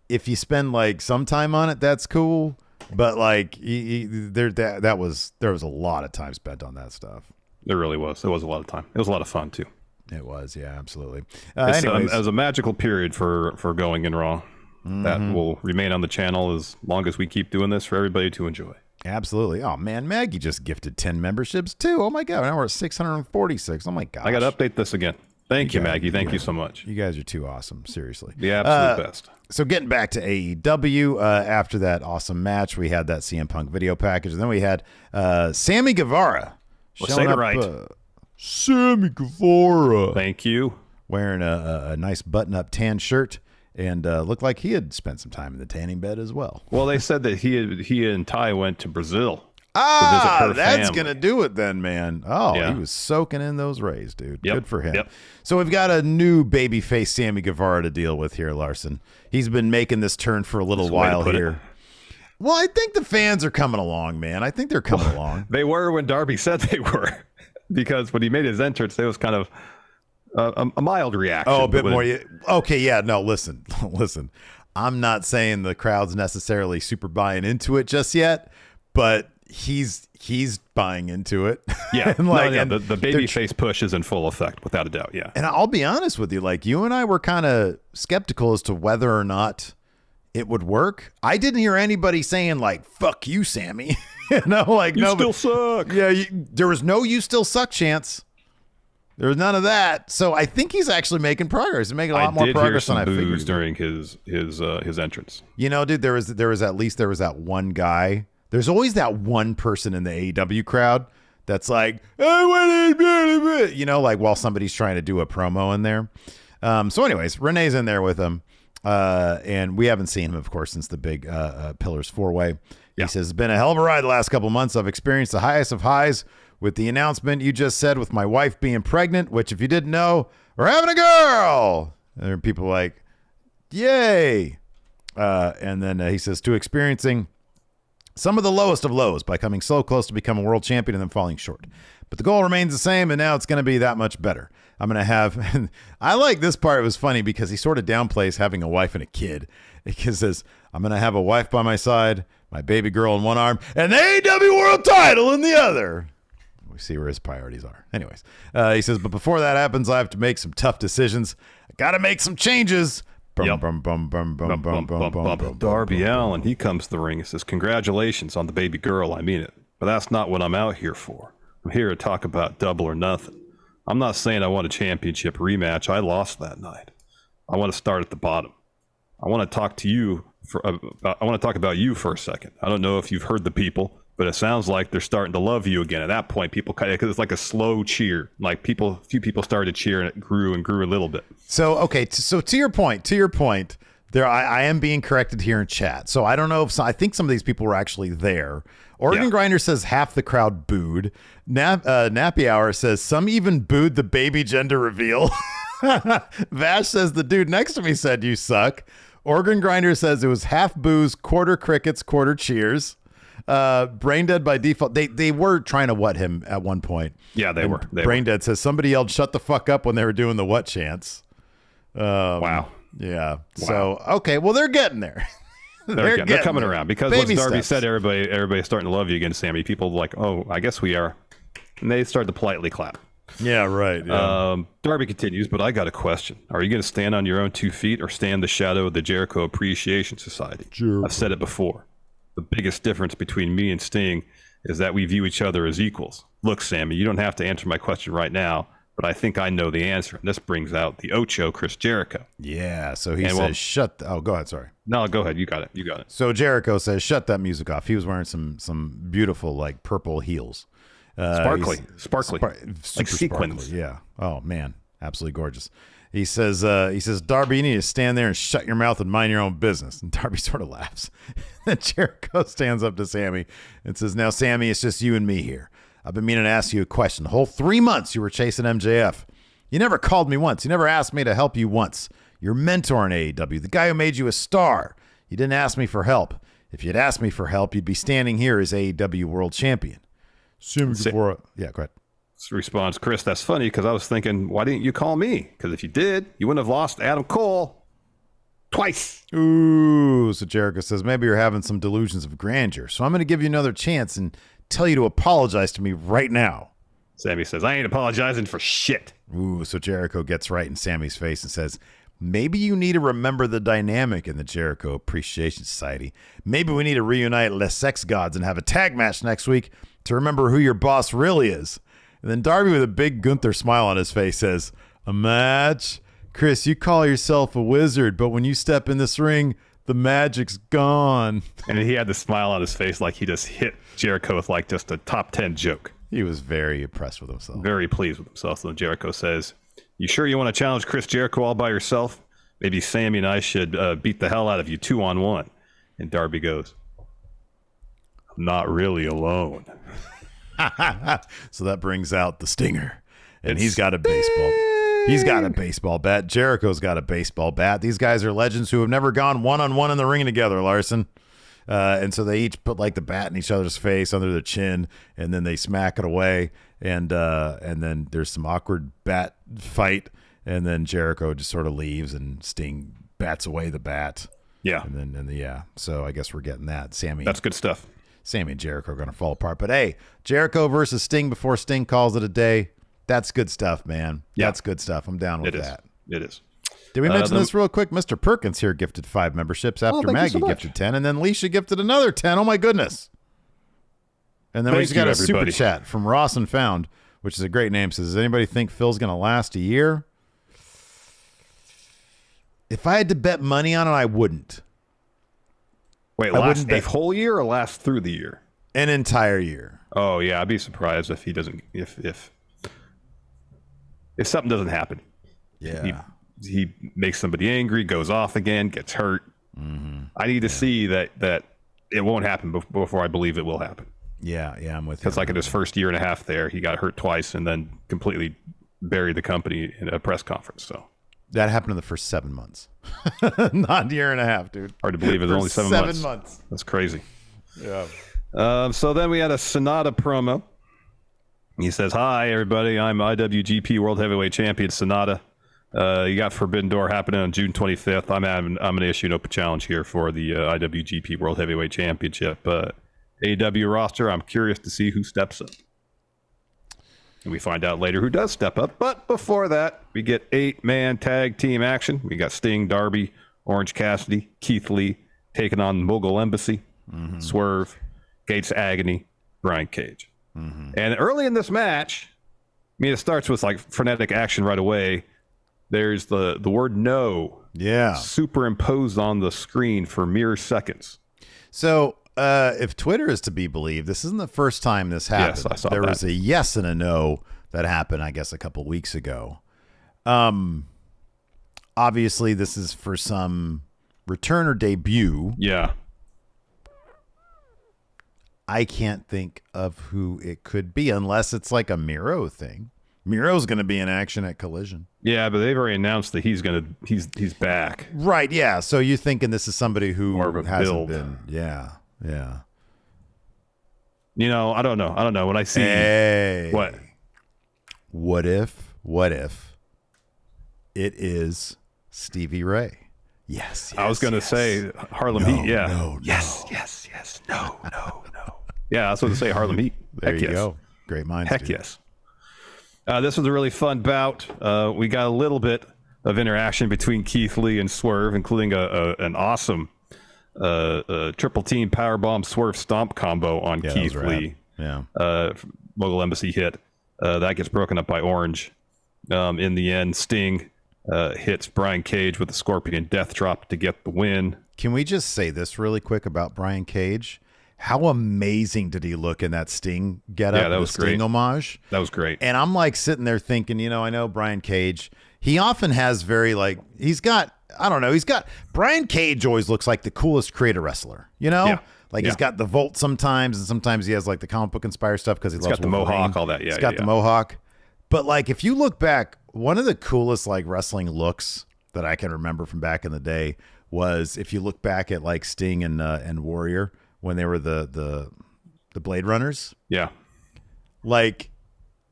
If you spend like some time on it, that's cool. But like there was a lot of time spent on that stuff. There really was. It was a lot of time. It was a lot of fun too. It was, yeah, absolutely. It was a magical period for Going in Raw. That will remain on the channel as long as we keep doing this for everybody to enjoy. Absolutely. Oh man, Maggie just gifted 10 memberships too. Oh my god, now we're at 646. Oh my god. I got to update this again. Thank you, Maggie. Thank you so much. You guys are too awesome. Seriously. The absolute best. So getting back to AEW, after that awesome match, we had that CM Punk video package. And then we had Sammy Guevara. Say it right. Sammy Guevara. Thank you. Wearing a nice button-up tan shirt. And looked like he had spent some time in the tanning bed as well. Well, they said that he and Ty went to Brazil. That's going to do it then, man. Oh, yeah. He was soaking in those rays, dude. Yep. Good for him. Yep. So we've got a new babyface Sammy Guevara to deal with here, Larson. He's been making this turn for a little while here. Well, I think the fans are coming along, man. I think they're coming along. They were when Darby said they were. Because when he made his entrance, there was kind of a mild reaction. Oh, a bit more. Okay, yeah. No, listen. I'm not saying the crowd's necessarily super buying into it just yet, but he's buying into it. Yeah. and the babyface push is in full effect, without a doubt. Yeah. And I'll be honest with you, like, you and I were kind of skeptical as to whether or not it would work. I didn't hear anybody saying like, fuck you, Sammy. Like, you still suck. Yeah. There was no "you still suck" chance. There was none of that. So I think he's actually making progress. He's making a lot more progress than I figured. I did hear some boos during his entrance. Dude, there was that one guy. There's always that one person in the AEW crowd that's like, like while somebody's trying to do a promo in there. So anyways, Renee's in there with him. And we haven't seen him, of course, since the big Pillars 4-way. Yeah. He says, it's been a hell of a ride the last couple months. I've experienced the highest of highs with the announcement you just said with my wife being pregnant, which if you didn't know, we're having a girl. And there are people like, yay. And then he says, to experiencing some of the lowest of lows by coming so close to become a world champion and then falling short. But the goal remains the same, and now it's going to be that much better. I'm going to have... I like this part. It was funny because he sort of downplays having a wife and a kid. He says, I'm going to have a wife by my side, my baby girl in one arm, and the AEW world title in the other. We see where his priorities are. Anyways, he says, but before that happens, I have to make some tough decisions. I got to make some changes. Darby Allin, he comes to the ring and says, congratulations on the baby girl. I mean it. But that's not what I'm out here for. I'm here to talk about Double or Nothing. I'm not saying I want a championship rematch. I lost that night. I want to start at the bottom. I want to talk to you. I want to talk about you for a second. I don't know if you've heard the people, but it sounds like they're starting to love you again. At that point, people kind of, because it's like a slow cheer. Like a few people started to cheer, and it grew a little bit. So okay, so to your point, there I am being corrected here in chat. So I don't know if I think some of these people were actually there. Oregon Grinder says half the crowd booed. Nappy Hour says some even booed the baby gender reveal. Vash says the dude next to me said you suck. Oregon Grinder says it was half boos, quarter crickets, quarter cheers. Brain Dead by default. They were trying to what him at one point. Yeah, they were. Brain Dead says somebody yelled "shut the fuck up" when they were doing the what chants. Wow. Yeah. Wow. So, okay. Well, they're getting there. They're coming around because Baby once Darby steps. said everybody's starting to love you again, Sammy. People are like, oh, I guess we are. And they start to politely clap. Yeah, right. Yeah. Darby continues, but I got a question. Are you going to stand on your own 2 feet or stand in the shadow of the Jericho Appreciation Society? Sure. I've said it before. The biggest difference between me and Sting is that we view each other as equals. Look, Sammy, you don't have to answer my question right now, but I think I know the answer. And this brings out the Ocho, Chris Jericho. Yeah. So he says, oh, go ahead. Sorry. No, go ahead. You got it. So Jericho says, shut that music off. He was wearing some beautiful, like, purple heels. Sparkly. Super sequins. Sparkly, yeah. Oh, man. Absolutely gorgeous. He says, Darby, you need to stand there and shut your mouth and mind your own business. And Darby sort of laughs. Then Jericho stands up to Sammy and says, now, Sammy, it's just you and me here. I've been meaning to ask you a question. The whole 3 months you were chasing MJF. You never called me once. You never asked me to help you once. Your mentor in AEW, the guy who made you a star. You didn't ask me for help. If you'd asked me for help, you'd be standing here as AEW World Champion. Yeah, go ahead. Responds, Chris, that's funny because I was thinking, why didn't you call me? Because if you did, you wouldn't have lost Adam Cole twice. Ooh, so Jericho says, maybe you're having some delusions of grandeur. So I'm going to give you another chance and tell you to apologize to me right now. Sammy says, I ain't apologizing for shit. Ooh, so Jericho gets right in Sammy's face and says, maybe you need to remember the dynamic in the Jericho Appreciation Society. Maybe we need to reunite Les Sex Gods and have a tag match next week to remember who your boss really is. And then Darby, with a big Gunther smile on his face, says, a match? Chris, you call yourself a wizard, but when you step in this ring, the magic's gone. And he had the smile on his face like he just hit Jericho with like just a top 10 joke. He was very impressed with himself. Very pleased with himself. So Jericho says, you sure you want to challenge Chris Jericho all by yourself? Maybe Sammy and I should beat the hell out of you 2-on-1. And Darby goes, I'm not really alone. So that brings out the Stinger. And he's got a baseball. He's got a baseball bat. Jericho's got a baseball bat. These guys are legends who have never gone one-on-one in the ring together, Larson. And so they each put like the bat in each other's face under their chin, and then they smack it away. And then there's some awkward bat fight, and then Jericho just sort of leaves, and Sting bats away the bat. Yeah. And then yeah. So I guess we're getting that. That's good stuff. Sammy and Jericho are going to fall apart. But hey, Jericho versus Sting before Sting calls it a day. That's good stuff, man. Yeah. That's good stuff. I'm down with that. It is. Did we mention this real quick? Mr. Perkins here gifted 5 memberships after Maggie gifted 10, and then Leisha gifted another 10. Oh, my goodness. And then we just got a super chat from Ross and Found, which is a great name. Says, does anybody think Phil's going to last a year? If I had to bet money on it, I wouldn't. Wait, last a whole year or last through the year? An entire year. Oh, yeah. I'd be surprised if he doesn't, if something doesn't happen. Yeah. He makes somebody angry, goes off again, gets hurt. Mm-hmm. I need to see that it won't happen before I believe it will happen. Yeah, I'm with you. Because like in his first year and a half there, he got hurt twice and then completely buried the company in a press conference. So that happened in the first 7 months. Not a year and a half, dude. Hard to believe it was only 7 months. 7 months. That's crazy. Yeah. So then we had a Sonata promo. He says, hi, everybody. I'm IWGP World Heavyweight Champion Sonata. You got Forbidden Door happening on June 25th. I'm going to issue an open challenge here for the IWGP World Heavyweight Championship. AEW roster, I'm curious to see who steps up. And we find out later who does step up. But before that, we get 8-man tag team action. We got Sting, Darby, Orange Cassidy, Keith Lee taking on Mogul Embassy, Swerve, Gates Agony, Brian Cage. And early in this match, I mean, it starts with like frenetic action right away. There's the word no superimposed on the screen for mere seconds. So if Twitter is to be believed, this isn't the first time this happened. Yes, I saw there that. was a yes and a no that happened, I guess, a couple weeks ago. Obviously, this is for some return or debut. Yeah. I can't think of who it could be unless it's like a Miro thing. Miro's going to be in action at Collision. Yeah, but they've already announced that he's back. Right, yeah. So you're thinking this is somebody who More of a hasn't build. been. Yeah. You know, I don't know. When I see what if it is Stevie Ray. Yes. I was going to say Harlem Heat. Yeah. No. Yes. No. Yeah, I was going to say Harlem Heat. There you go. Great minds. Heck yes. This was a really fun bout. We got a little bit of interaction between Keith Lee and Swerve, including an awesome triple team powerbomb Swerve stomp combo on Keith Lee. Yeah. Mogul Embassy hit. That gets broken up by Orange. In the end, Sting hits Brian Cage with the Scorpion Death Drop to get the win. Can we just say this really quick about Brian Cage? How amazing did he look in that Sting getup? Yeah, that was Sting great. Homage. That was great. And I'm like sitting there thinking, I know Brian Cage. He often has Brian Cage always looks like the coolest creator wrestler, Yeah. He's got the Volt sometimes, and sometimes he has like the comic book inspired stuff because he's got the Mohawk, all that. Yeah, he's got the Mohawk. But like, if you look back, one of the coolest like wrestling looks that I can remember from back in the day was if you look back at like Sting and Warrior when they were the Blade Runners. Yeah. Like,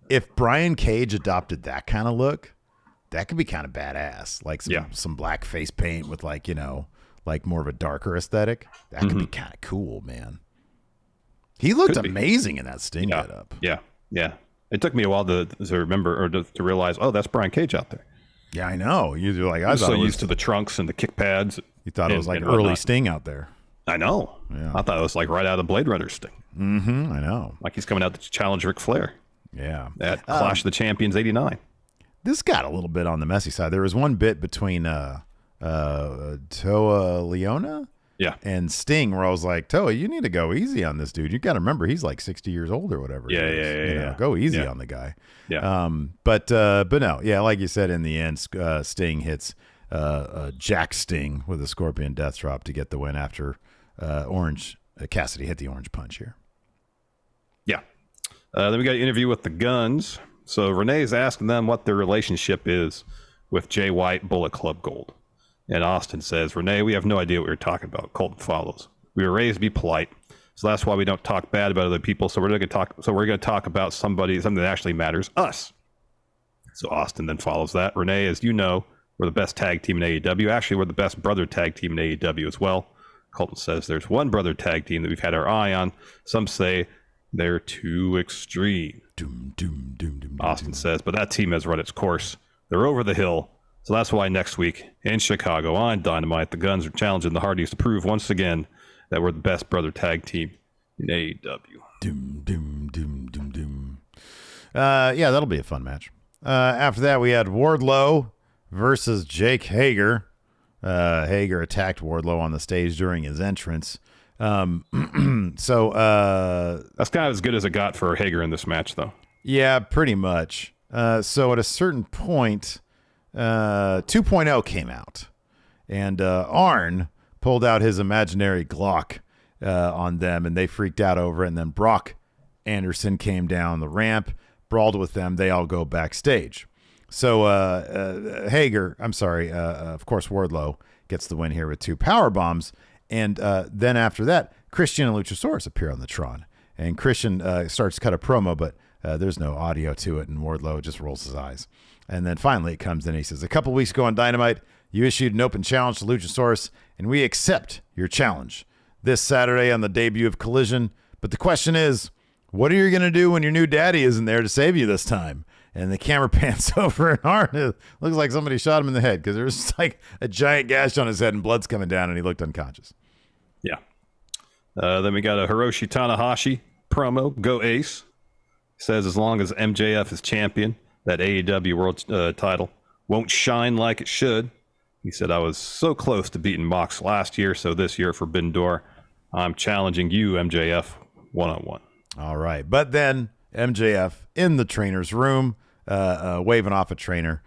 if Brian Cage adopted that kind of look, that could be kind of badass. Like some black face paint with like, like more of a darker aesthetic. That could be kind of cool, man. He looked amazing in that Sting getup. Yeah. It took me a while to remember or to realize, that's Brian Cage out there. Yeah, I know. You're like, I was so used to the trunks and the kick pads. You thought it was like early Sting out there. I know. Yeah. I thought it was like right out of Blade Runner Sting. Mm-hmm. I know. Like he's coming out to challenge Ric Flair. Yeah. At Clash of the Champions '89. This got a little bit on the messy side. There was one bit between Toa Leona and Sting where I was like, Toa, you need to go easy on this dude. You got to remember he's like 60 years old or whatever. Yeah. Go easy on the guy. Yeah. But no, like you said, in the end, Sting hits Jack Sting with a Scorpion Death Drop to get the win after Cassidy hit the orange punch here. Yeah. Then we got an interview with the Guns. So Renee's asking them what their relationship is with Jay White, Bullet Club Gold. And Austin says, Renee, we have no idea what you're talking about. Colton follows. We were raised to be polite. So that's why we don't talk bad about other people. So we're going to talk about something that actually matters, us. So Austin then follows that. Renee, as you know, we're the best tag team in AEW. Actually, we're the best brother tag team in AEW as well. Colton says there's one brother tag team that we've had our eye on. Some say they're too extreme. Austin says, but that team has run its course. They're over the hill. So that's why next week in Chicago on Dynamite, the Guns are challenging the Hardys to prove once again that we're the best brother tag team in AEW. That'll be a fun match. After that, we had Wardlow versus Jake Hager. Hager attacked Wardlow on the stage during his entrance. So that's kind of as good as it got for Hager in this match, though. Yeah, pretty much. So at a certain point, 2.0 came out, and Arn pulled out his imaginary Glock on them, and they freaked out over it. And then Brock Anderson came down the ramp, brawled with them. They all go backstage. So of course, Wardlow gets the win here with 2 power bombs. And then after that, Christian and Luchasaurus appear on the Tron. And Christian starts to cut a promo, but there's no audio to it, and Wardlow just rolls his eyes. And then finally it comes in and he says, a couple weeks ago on Dynamite, you issued an open challenge to Luchasaurus, and we accept your challenge this Saturday on the debut of Collision. But the question is, what are you going to do when your new daddy isn't there to save you this time? And the camera pans over, and Arn looks like somebody shot him in the head because there's like a giant gash on his head and blood's coming down, and he looked unconscious. Yeah. Then we got a Hiroshi Tanahashi promo. Go Ace. Says as long as MJF is champion, that AEW World title won't shine like it should. He said, I was so close to beating Mox last year, so this year for Forbidden Door, I'm challenging you, MJF, one-on-one. All right. But then MJF in the trainer's room, waving off a trainer,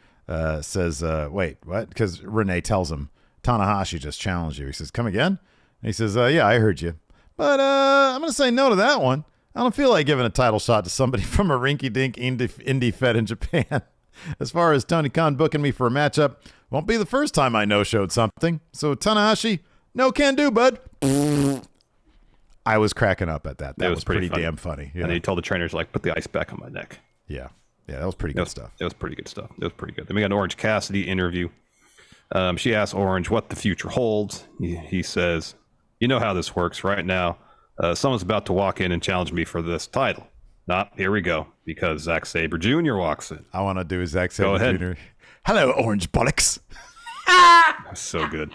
says, wait, what? Because Renee tells him, Tanahashi just challenged you. He says, come again? And he says, yeah, I heard you. But I'm going to say no to that one. I don't feel like giving a title shot to somebody from a rinky-dink indie fed in Japan. As far as Tony Khan booking me for a matchup, won't be the first time I no-showed something. So Tanahashi, no can do, bud. I was cracking up at that. That was pretty damn funny. Yeah. And he told the trainers, like, put the ice back on my neck. Yeah, that was pretty good stuff. That was pretty good stuff. It was pretty good. Then we got an Orange Cassidy interview. She asks Orange what the future holds. He says, you know how this works right now. Someone's about to walk in and challenge me for this title. Here we go, because Zack Sabre Jr. walks in. I want to do Zack Sabre ahead. Jr. Hello, Orange Bollocks. That's so good.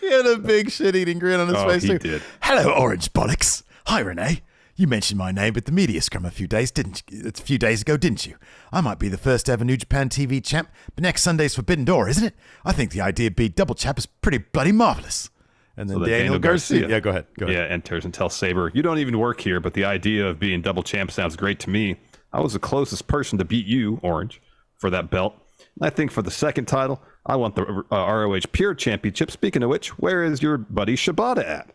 He had a big shit-eating grin on his face. He did. Hello, Orange Bollocks. Hi, Renee. You mentioned my name at the media scrum a few days ago, didn't you? I might be the first ever New Japan TV champ, but next Sunday's Forbidden Door, isn't it? I think the idea of being double champ is pretty bloody marvelous. And then Daniel Garcia. Yeah, go ahead. Yeah, enters and tells Sabre, you don't even work here, but the idea of being double champ sounds great to me. I was the closest person to beat you, Orange, for that belt. And I think for the second title, I want the ROH Pure Championship. Speaking of which, where is your buddy Shibata at?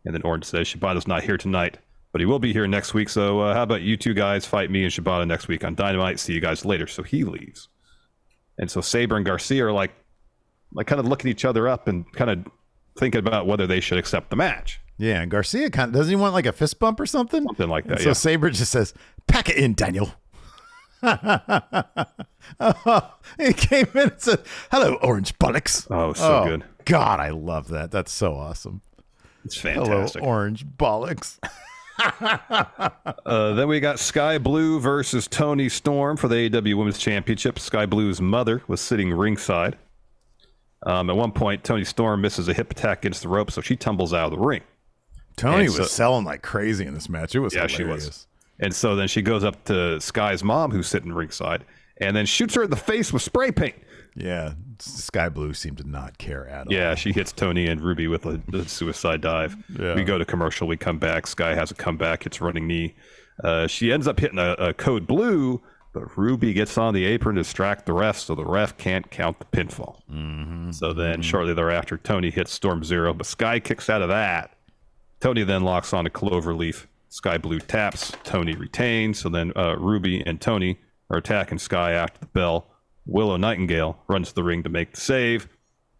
And then Orange says, Shibata's not here tonight, but he will be here next week. So how about you two guys fight me and Shibata next week on Dynamite? See you guys later. So he leaves. And so Sabre and Garcia are like kind of looking each other up and kind of thinking about whether they should accept the match. Yeah, and Garcia doesn't he want like a fist bump or something? Something like that, and so Sabre just says, pack it in, Daniel. He came in and said, hello, Orange Bollocks. Oh, so good. God, I love that. That's so awesome. It's fantastic. Hello, Orange Bollocks. Then we got Sky Blue versus Toni Storm for the AEW Women's Championship. Sky Blue's mother was sitting ringside. At one point, Toni Storm misses a hip attack against the rope, so she tumbles out of the ring. Toni was selling like crazy in this match. It was hilarious. She was. And so then she goes up to Sky's mom, who's sitting ringside, and then shoots her in the face with spray paint. Yeah, Sky Blue seemed to not care at all. Yeah, she hits Toni and Ruby with a suicide dive. Yeah. We go to commercial. We come back. Sky has a comeback. Hits running knee. She ends up hitting a code blue, but Ruby gets on the apron to distract the ref, so the ref can't count the pinfall. Mm-hmm. So then shortly thereafter, Toni hits Storm Zero, but Sky kicks out of that. Toni then locks on a Cloverleaf. Sky Blue taps. Toni retains. So then Ruby and Toni are attacking Sky after the bell. Willow Nightingale runs to the ring to make the save.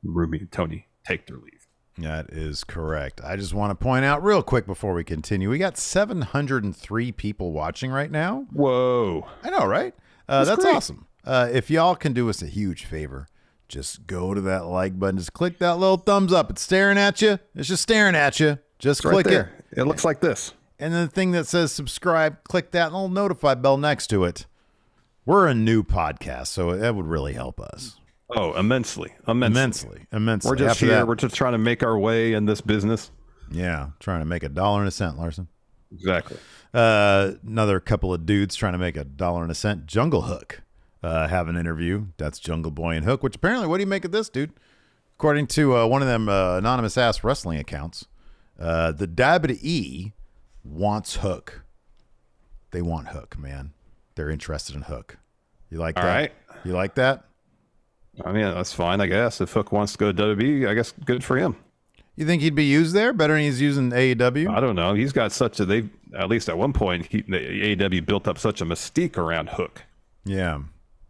Ruby and Toni take their leave. That is correct. I just want to point out real quick before we continue, we got 703 people watching right now. Whoa. I know, right? That's awesome. If y'all can do us a huge favor, just go to that like button. Just click that little thumbs up. It's staring at you. It's just staring at you. Just click it. It looks like this. And then the thing that says subscribe, click that little notify bell next to it. We're a new podcast, so that would really help us. Oh, immensely. We're just here. We're just trying to make our way in this business. Yeah, trying to make $1.01, Larson. Exactly. Another couple of dudes trying to make $1.01. Jungle Hook have an interview. That's Jungle Boy and Hook, which apparently, what do you make of this, dude? According to one of them anonymous ass wrestling accounts, the WWE wants Hook. They want Hook, man. They're interested in Hook. You like that? All right. You like that? I mean, that's fine, I guess. If Hook wants to go to WWE, I guess good for him. You think he'd be used there better than he's using AEW? I don't know. He's got such a, at least at one point, the AEW built up such a mystique around Hook. Yeah.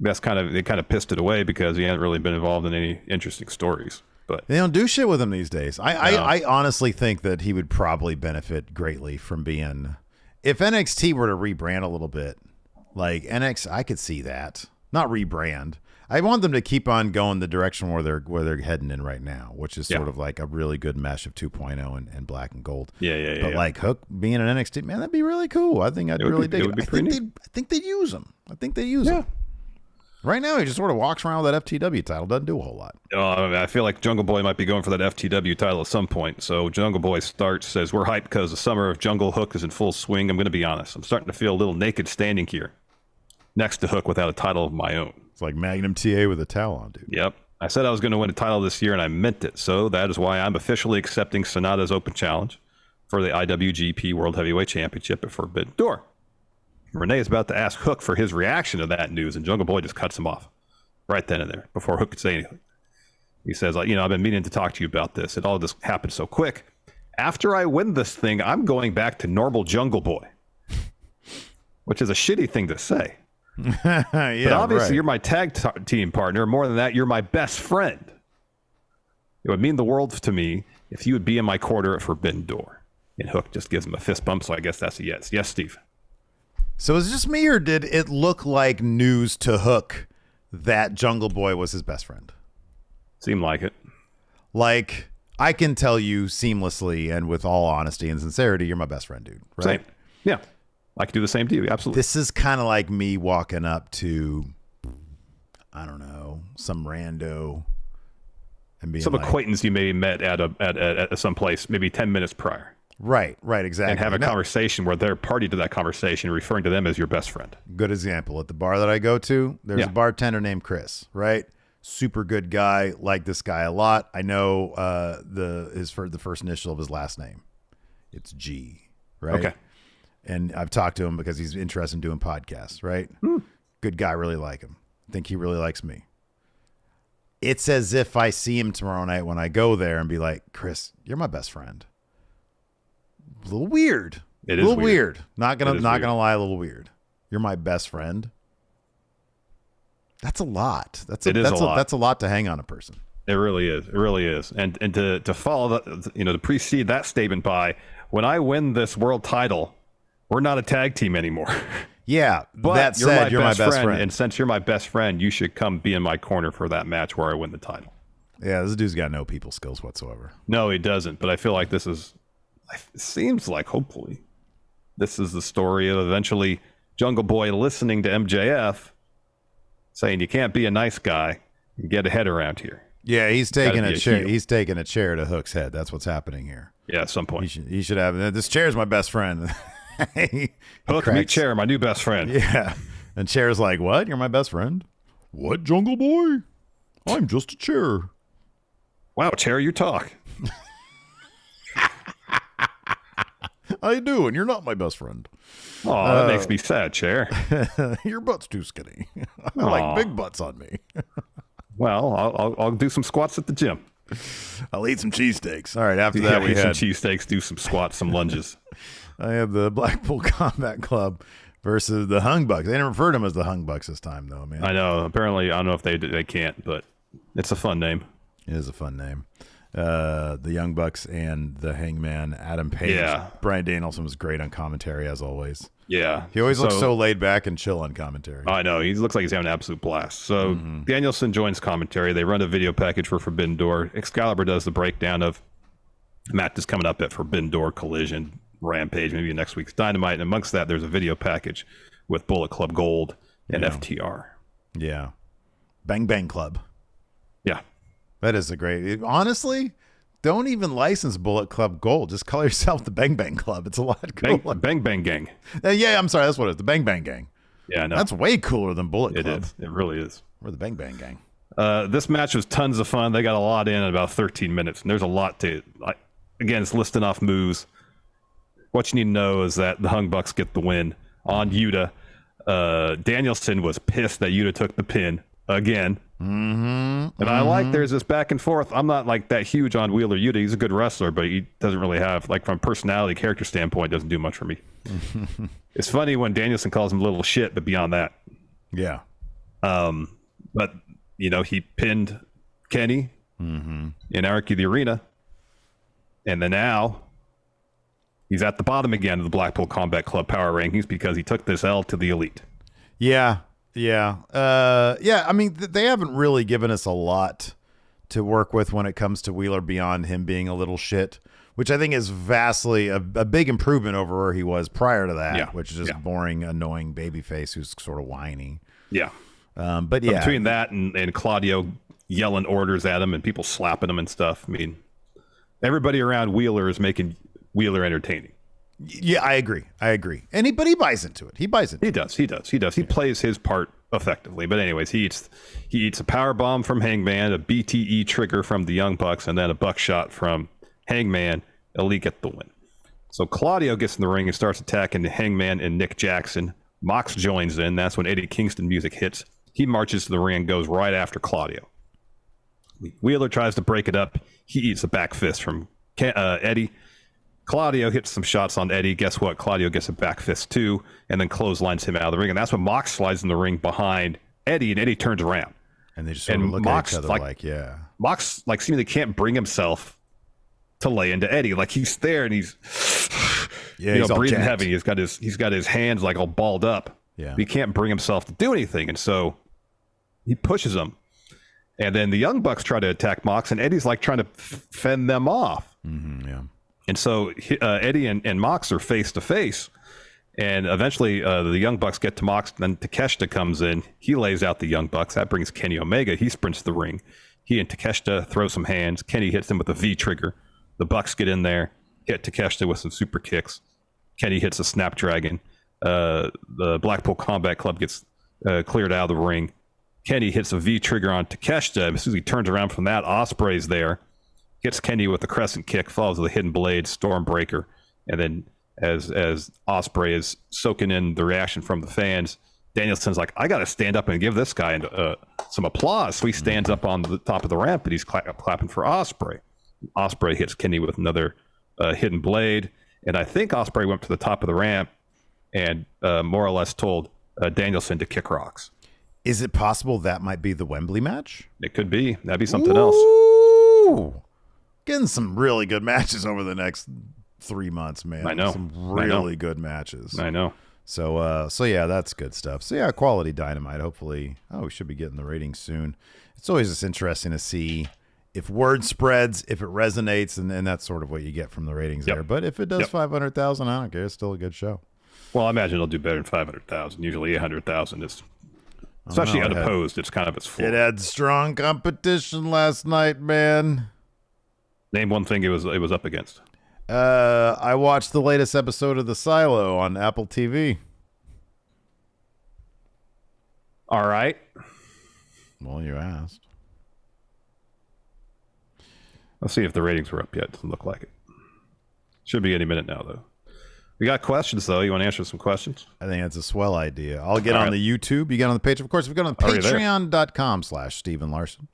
They kind of pissed it away because he hadn't really been involved in any interesting stories. But they don't do shit with him these days. I honestly think that he would probably benefit greatly from being, if NXT were to rebrand a little bit, like NXT, I could see that. Not rebrand. I want them to keep on going the direction where they're heading in right now, which is sort of like a really good mesh of 2.0 and black and gold. Yeah. But like Hook being an NXT, man, that'd be really cool. I think I'd really dig it. I think they'd use him. Right now, he just sort of walks around with that FTW title, doesn't do a whole lot. I feel like Jungle Boy might be going for that FTW title at some point. So Jungle Boy says, we're hyped because the summer of Jungle Hook is in full swing. I'm going to be honest. I'm starting to feel a little naked standing here next to Hook without a title of my own. It's like Magnum TA with a towel on, dude. Yep. I said I was going to win a title this year, and I meant it. So that is why I'm officially accepting Sonata's open challenge for the IWGP World Heavyweight Championship at Forbidden Door. Renee is about to ask Hook for his reaction to that news, and Jungle Boy just cuts him off right then and there before Hook could say anything. He says, I've been meaning to talk to you about this. It all just happened so quick. After I win this thing, I'm going back to normal Jungle Boy, which is a shitty thing to say. But obviously, you're my tag team partner. More than that, you're my best friend. It would mean the world to me if you would be in my corner at Forbidden Door. And Hook just gives him a fist bump, so I guess that's a yes. Yes, Steve. So is it just me, or did it look like news to Hook that Jungle Boy was his best friend? Seemed like it. Like, I can tell you seamlessly and with all honesty and sincerity, you're my best friend, dude. Right? Same. Yeah. I could do the same to you. Absolutely. This is kind of like me walking up to, I don't know, some rando and being some acquaintance you maybe met at some place maybe 10 minutes prior. Right, exactly. And have a conversation where they're party to that conversation, referring to them as your best friend. Good example. At the bar that I go to, there's a bartender named Chris, right? Super good guy. Like this guy a lot. I know the first initial of his last name. It's G, right? Okay. And I've talked to him because he's interested in doing podcasts, right? Good guy, really like him. Think he really likes me. It's as if I see him tomorrow night when I go there and be like, Chris, you're my best friend. A little weird. It is weird. Not gonna lie, a little weird. You're my best friend. That's a lot. That's a lot to hang on a person. It really is. It really is. And to follow to precede that statement by, when I win this world title, we're not a tag team anymore. Yeah, but that said, you're my best friend. And since you're my best friend, you should come be in my corner for that match where I win the title. Yeah, this dude's got no people skills whatsoever. No, he doesn't. But I feel like it seems like, hopefully, this is the story of eventually Jungle Boy listening to MJF saying you can't be a nice guy and get ahead around here. Yeah, he's taking a chair. He's taking a chair to Hook's head. That's what's happening here. Yeah, at some point. He should have, this chair's my best friend. Hook, meet Chair, my new best friend. Yeah. And Chair's like, what? You're my best friend? What, Jungle Boy? I'm just a chair. Wow, Chair, you talk. How you doing? You're not my best friend. Oh, that makes me sad, Chair. Your butt's too skinny. I like big butts on me. Well, I'll do some squats at the gym. I'll eat some cheesesteaks. All right, after that we had some cheesesteaks, do some squats, some lunges. I have the Blackpool Combat Club versus the Hung Bucks. They didn't refer to them as the Hung Bucks this time, though, man. I know. Apparently, I don't know if they can't, but it's a fun name. It is a fun name. The Young Bucks and the Hangman, Adam Page. Yeah. Bryan Danielson was great on commentary, as always. Yeah. He always looks so laid back and chill on commentary. I know. He looks like he's having an absolute blast. So Danielson joins commentary. They run a video package for Forbidden Door. Excalibur does the breakdown of matches coming up at Forbidden Door, Collision, Rampage, maybe next week's Dynamite. And amongst that, there's a video package with Bullet Club Gold and FTR. Yeah. Bang Bang Club. Yeah. That is a great... Honestly, don't even license Bullet Club Gold. Just call yourself the Bang Bang Club. It's a lot cooler. Bang Bang Gang. Yeah, I'm sorry. That's what it is. The Bang Bang Gang. Yeah, I know. That's way cooler than Bullet Club. It is. It really is. We're the Bang Bang Gang. This match was tons of fun. They got a lot in about 13 minutes. And there's a lot to... Again, it's listing off moves. What you need to know is that the Hung Bucks get the win on Yuta. Danielson was pissed that Yuta took the pin again. And I like there's this back and forth. I'm not like that huge on Wheeler Yuta. He's a good wrestler, but he doesn't really have, like, from a personality, character standpoint, doesn't do much for me. It's funny when Danielson calls him little shit, but beyond that. Yeah. But, he pinned Kenny in Anarchy the Arena. And then now he's at the bottom again of the Blackpool Combat Club power rankings because he took this L to the Elite. Yeah. I mean, they haven't really given us a lot to work with when it comes to Wheeler beyond him being a little shit, which I think is vastly a big improvement over where he was prior to that, which is just boring, annoying babyface who's sort of whiny. Yeah. But between that and Claudio yelling orders at him and people slapping him and stuff, I mean, everybody around Wheeler is making Wheeler entertaining. Yeah, I agree. But he buys into it. He does. He plays his part effectively. But anyways, he eats a power bomb from Hangman, a BTE trigger from the Young Bucks, and then a buckshot from Hangman. Elite get the win. So Claudio gets in the ring and starts attacking Hangman and Nick Jackson. Mox joins in. That's when Eddie Kingston music hits. He marches to the ring and goes right after Claudio. Wheeler tries to break it up. He eats a back fist from Eddie. Claudio hits some shots on Eddie. Guess what? Claudio gets a back fist too, and then clotheslines him out of the ring. And that's when Mox slides in the ring behind Eddie, and Eddie turns around. And they just sort of look at each other yeah. Mox seemingly can't bring himself to lay into Eddie. Like he's there and he's he's breathing heavy. He's got his hands like all balled up. Yeah. But he can't bring himself to do anything, and so he pushes him. And then the Young Bucks try to attack Mox, and Eddie's like trying to fend them off. Yeah. And so Eddie and Mox are face to face. And eventually the Young Bucks get to Mox. Then Takeshita comes in. He lays out the Young Bucks. That brings Kenny Omega. He sprints the ring. He and Takeshita throw some hands. Kenny hits him with a V trigger. The Bucks get in there, hit Takeshita with some super kicks. Kenny hits a Snapdragon. The Blackpool Combat Club gets cleared out of the ring. Kenny hits a V trigger on Takeshita. As soon as he turns around from that, Ospreay's there. Hits Kenny with a crescent kick, follows with a hidden blade, Stormbreaker. And then as Ospreay is soaking in the reaction from the fans, Danielson's like, I got to stand up and give this guy some applause. So he stands up on the top of the ramp and he's clapping for Ospreay. Ospreay hits Kenny with another hidden blade. And I think Ospreay went to the top of the ramp and more or less told Danielson to kick rocks. Is it possible that might be the Wembley match? It could be. That'd be something else. Getting some really good matches over the next 3 months, man. I know. Some really good matches. I know. So yeah, that's good stuff. So yeah, quality Dynamite. Hopefully, we should be getting the ratings soon. It's always just interesting to see if word spreads, if it resonates, and that's sort of what you get from the ratings there. But if it does 500,000, I don't care. It's still a good show. Well, I imagine it'll do better than 500,000. Usually 800,000 is, especially unopposed, it's kind of its floor. It had strong competition last night, man. Name one thing it was up against. I watched the latest episode of The Silo on Apple TV. All right. Well, you asked. Let's see if the ratings were up yet. Doesn't look like it. Should be any minute now, though. We got questions, though. You want to answer some questions? I think that's a swell idea. I'll get on the YouTube. You get on the page. Of course, we go on patreon.com/Stephen Larson.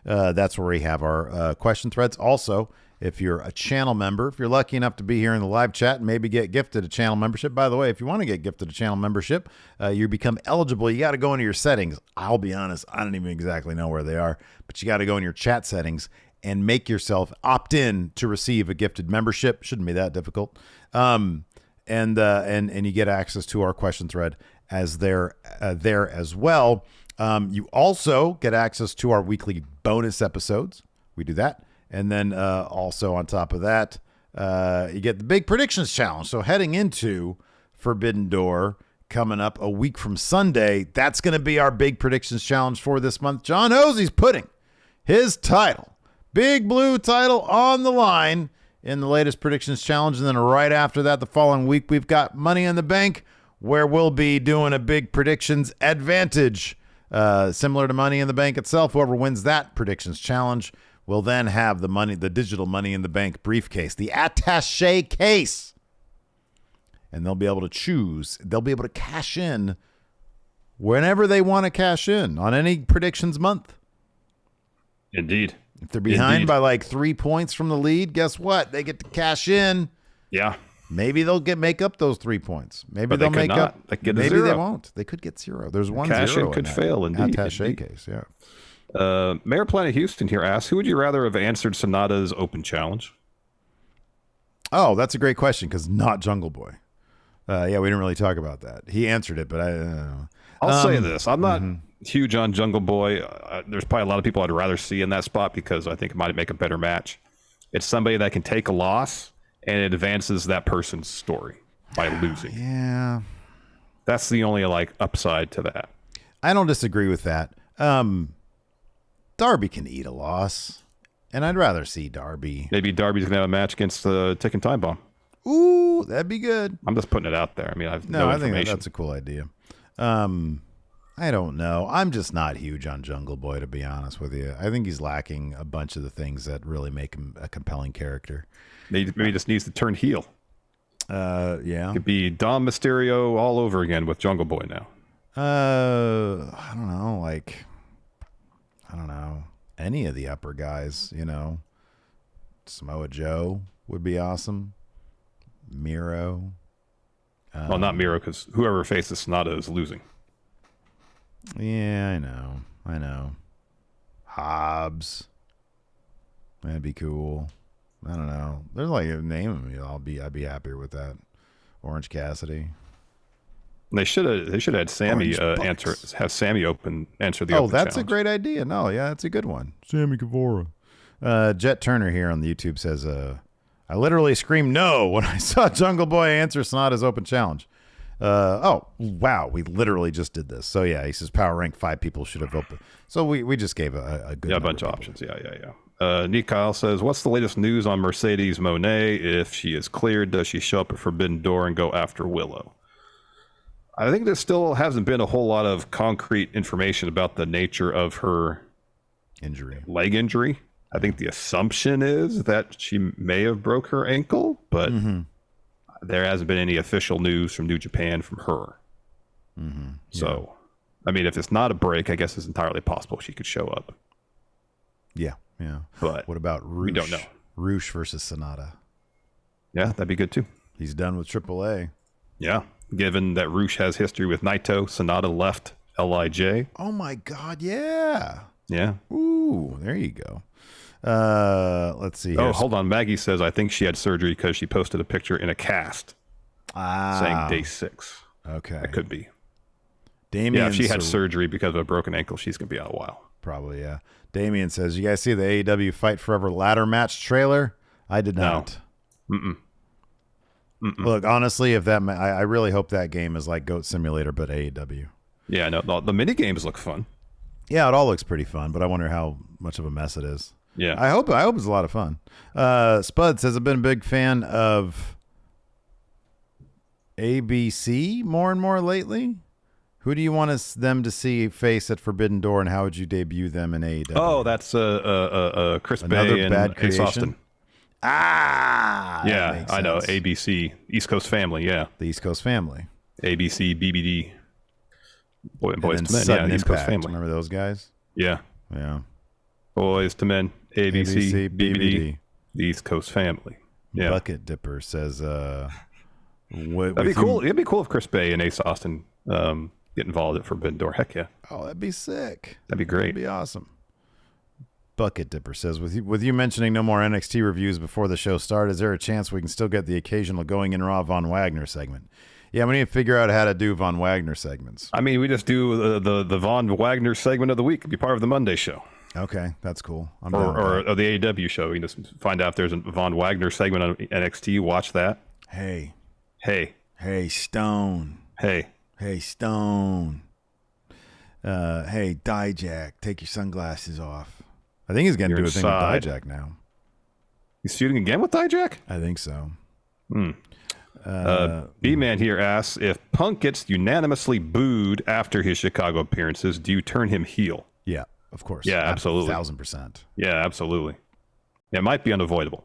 That's where we have our question threads. Also, if you're a channel member, if you're lucky enough to be here in the live chat and maybe get gifted a channel membership. By the way, if you want to get gifted a channel membership, you become eligible. You got to go into your settings. I'll be honest, I don't even exactly know where they are, but you got to go in your chat settings and make yourself opt in to receive a gifted membership. Shouldn't be that difficult. And you get access to our question thread as there as well. You also get access to our weekly bonus episodes. We do that. And then also on top of that, you get the Big Predictions Challenge. So heading into Forbidden Door coming up a week from Sunday, that's going to be our Big Predictions Challenge for this month. John Hosey's putting his title, Big Blue title, on the line in the latest Predictions Challenge. And then right after that, the following week, we've got Money in the Bank, where we'll be doing a Big Predictions Advantage. Similar to Money in the Bank itself, whoever wins that Predictions Challenge will then have the digital Money in the Bank briefcase, the attaché case. And they'll be able to choose. They'll be able to cash in whenever they want to cash in on any predictions month. Indeed. If they're behind by like 3 points from the lead, guess what? They get to cash in. Yeah. Maybe they'll make up those 3 points. Maybe but they'll make up. Maybe they won't. They could get 0. There's one cash 0 in could in fail. Indeed. Attaché case. Yeah. Mayor Planet Houston here asks, who would you rather have answered Sonata's open challenge? Oh, that's a great question because not Jungle Boy. Yeah, we didn't really talk about that. He answered it, but I don't know. I'll say this. I'm not huge on Jungle Boy. There's probably a lot of people I'd rather see in that spot because I think it might make a better match. It's somebody that can take a loss and it advances that person's story by losing. Yeah. That's the only upside to that. I don't disagree with that. Darby can eat a loss, and I'd rather see Darby. Maybe Darby's going to have a match against the Ticking Time Bomb. Ooh, that'd be good. I'm just putting it out there. I mean, I think that's a cool idea. I don't know. I'm just not huge on Jungle Boy, to be honest with you. I think he's lacking a bunch of the things that really make him a compelling character. Maybe he just needs to turn heel. Yeah. It could be Dom Mysterio all over again with Jungle Boy now. I don't know. Any of the upper guys, Samoa Joe would be awesome. Miro. Well, not Miro, because whoever faces Sonata is losing. Yeah, I know. Hobbs. That'd be cool. I don't know. There's a name of me. I'd be happier with that. Orange Cassidy. They should have had Sammy answer the open that's challenge. A great idea. No, yeah, that's a good one. Sammy Guevara. Jet Turner here on the YouTube says, I literally screamed no when I saw Jungle Boy answer Sonata's open challenge. Oh, wow. We literally just did this. So, yeah, he says power rank 5 people should have opened. So we just gave a good bunch of options. Yeah. Nick Kyle says, what's the latest news on Mercedes Moné? If she is cleared, does she show up at Forbidden Door and go after Willow? I think there still hasn't been a whole lot of concrete information about the nature of her leg injury. I think the assumption is that she may have broke her ankle, but there hasn't been any official news from New Japan from her. Mm-hmm. So, I mean, if it's not a break, I guess it's entirely possible she could show up. Yeah, yeah. But what about Roosh? We don't know. Roosh versus Sonata. Yeah, that'd be good too. He's done with AAA. Yeah, given that Roosh has history with Naito, Sonata left LIJ. Oh my God, yeah. Yeah. Ooh, there you go. Let's see. Oh, hold on. Maggie says, I think she had surgery because she posted a picture in a cast saying day 6. Okay. That could be. Damien, if she had surgery because of a broken ankle, she's going to be out a while. Probably, yeah. Damien says, you guys see the AEW Fight Forever ladder match trailer? I did not. No. Look, honestly, if that, I really hope that game is like Goat Simulator, but AEW. Yeah, no, the mini games look fun. Yeah, it all looks pretty fun, but I wonder how much of a mess it is. Yeah, I hope it's a lot of fun. Spud says, I've been a big fan of ABC more and more lately. Who do you want them to see face at Forbidden Door, and how would you debut them in AEW? Oh, that's Chris Another Bay and bad Ace creation? Austin. Yeah, I know. ABC, East Coast Family. Yeah, the East Coast Family. ABC, BBD, Boys to Men. Sudden Yeah, East Coast Impact. Family. Remember those guys? Yeah, Boys to Men, ABC, BBD, the East Coast Family. Yeah. Bucket Dipper says, that'd be cool. It'd be cool if Chris Bay and Ace Austin get involved at Forbidden Door. Heck yeah. Oh, that'd be sick. That'd be great. That'd be awesome. Bucket Dipper says, with you mentioning no more NXT reviews before the show started, is there a chance we can still get the occasional Going in Raw Von Wagner segment? Yeah, we need to figure out how to do Von Wagner segments. I mean, we just do the Von Wagner segment of the week. It'd be part of the Monday show. Okay, that's cool. Or the AEW show. You can just find out if there's a Von Wagner segment on NXT. Watch that. Hey, Hey. Stone. Hey, Stone. Hey, Dijak, take your sunglasses off. I think he's going to do a thing with Dijak now. He's shooting again with Dijak? I think so. B-Man here asks, if Punk gets unanimously booed after his Chicago appearances, do you turn him heel? Yeah, of course. Yeah, absolutely. 1,000%. Yeah, absolutely. Yeah, it might be unavoidable.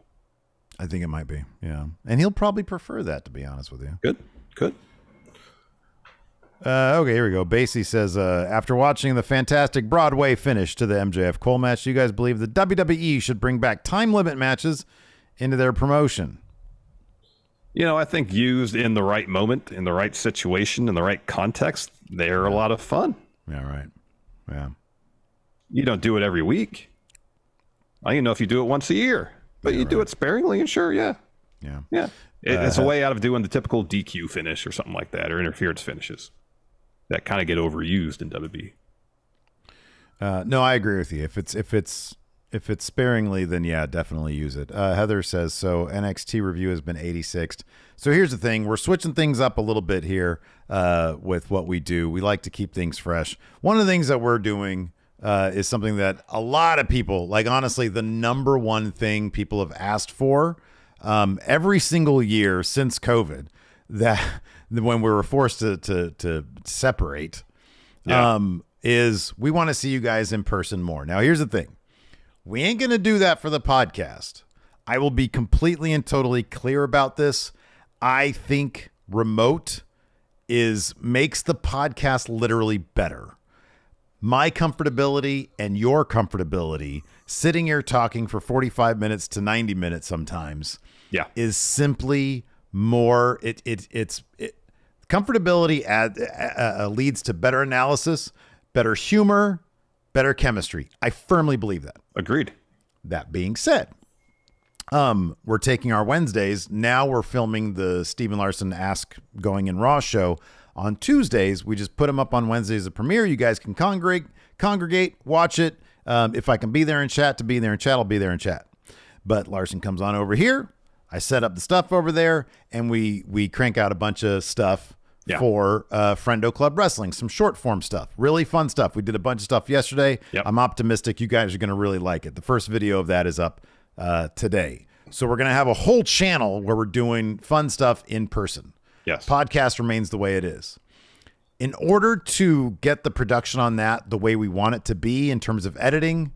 I think it might be, yeah. And he'll probably prefer that, to be honest with you. Good. Okay, here we go. Basie says, after watching the fantastic Broadway finish to the MJF Cole match, you guys believe the WWE should bring back time limit matches into their promotion? You know, I think used in the right moment, in the right situation, in the right context, they're a lot of fun. Yeah, right. Yeah. You don't do it every week. I don't even know if you do it once a year, but you do it sparingly and sure, yeah. It's a way out of doing the typical DQ finish or something like that, or interference finishes that kind of get overused in WWE. No, I agree with you. If it's sparingly, then yeah, definitely use it. Heather says, so NXT review has been 86th. So here's the thing. We're switching things up a little bit here with what we do. We like to keep things fresh. One of the things that we're doing is something that a lot of people, like honestly, the number one thing people have asked for every single year since COVID, that when we were forced to separate, is we want to see you guys in person more. Now, here's the thing. We ain't going to do that for the podcast. I will be completely and totally clear about this. I think remote makes the podcast literally better. My comfortability and your comfortability sitting here talking for 45 minutes to 90 minutes sometimes is simply more, comfortability leads to better analysis, better humor, better chemistry. I firmly believe that. Agreed. That being said, we're taking our Wednesdays. Now we're filming the Steven Larson Ask Going in Raw show On Tuesdays, we just put them up on Wednesdays as a premiere. You guys can congregate, watch it. If I can be there in chat to be there in chat, I'll be there in chat. But Larson comes on over here. I set up the stuff over there, and we crank out a bunch of stuff for Friendo Club Wrestling, some short form stuff, really fun stuff. We did a bunch of stuff yesterday. Yep. I'm optimistic you guys are going to really like it. The first video of that is up today. So we're going to have a whole channel where we're doing fun stuff in person. Yes. Podcast remains the way it is. In order to get the production on that the way we want it to be in terms of editing,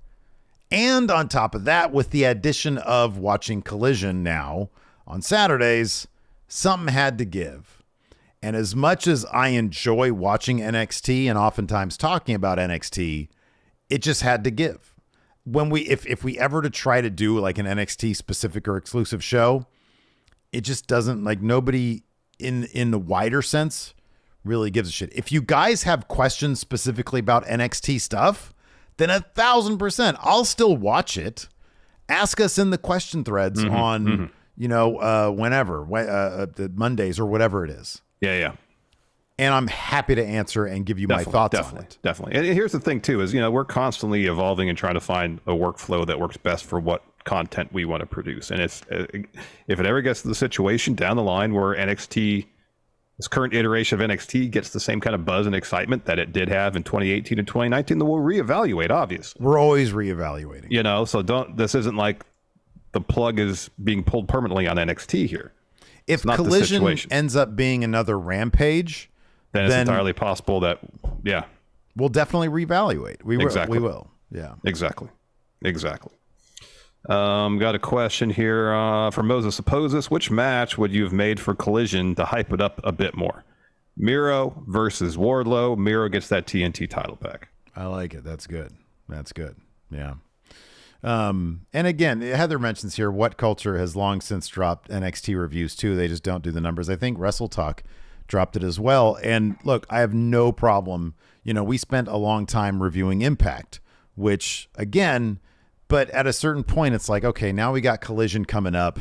and on top of that, with the addition of watching Collision now on Saturdays, something had to give. And as much as I enjoy watching NXT and oftentimes talking about NXT, it just had to give. When if we ever to try to do like an NXT specific or exclusive show, it just doesn't, like, nobody in the wider sense really gives a shit. If you guys have questions specifically about NXT stuff, then 1,000%, I'll still watch it. Ask us in the question threads on, whenever, Mondays or whatever it is. Yeah. And I'm happy to answer and give you my thoughts on it. Definitely. And here's the thing too, is, we're constantly evolving and trying to find a workflow that works best for what content we want to produce. And if it ever gets to the situation down the line where this current iteration of NXT gets the same kind of buzz and excitement that it did have in 2018 and 2019, then we'll reevaluate, obviously. We're always reevaluating. So this isn't like the plug is being pulled permanently on NXT here. If Collision ends up being another Rampage, then it's entirely possible that, we'll definitely reevaluate. We will. Yeah. Exactly. Got a question here from Moses Opposes. Which match would you have made for Collision to hype it up a bit more? Miro versus Wardlow. Miro gets that TNT title back. I like it. That's good. Yeah. And again, Heather mentions here, What Culture has long since dropped NXT reviews too. They just don't do the numbers. I think Wrestle Talk dropped it as well. And look, I have no problem. We spent a long time reviewing Impact, which again, but at a certain point, it's like, okay, now we got Collision coming up.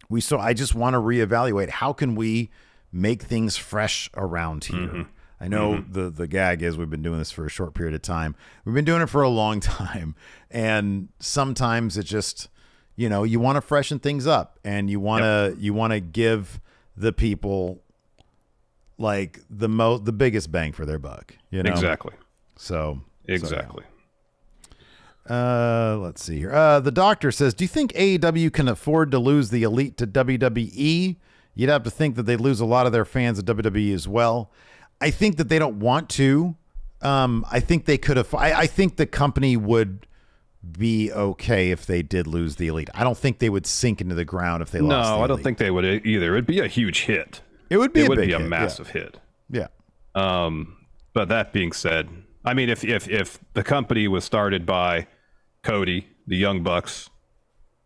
I just want to reevaluate. How can we make things fresh around here? I know the gag is we've been doing this for a short period of time. We've been doing it for a long time. And sometimes it just, you want to freshen things up, and you want to give the people like the biggest bang for their buck, Exactly. So exactly. Let's see here. The doctor says, do you think AEW can afford to lose the Elite to WWE? You'd have to think that they lose a lot of their fans at WWE as well. I think that they don't want to. I think they could have. I think the company would be okay if they did lose the Elite. I don't think they would sink into the ground if they lost the Elite. No, I don't think they would either. It'd be a huge hit. It would be a massive hit. Yeah. But that being said, I mean, if the company was started by Cody, the Young Bucks,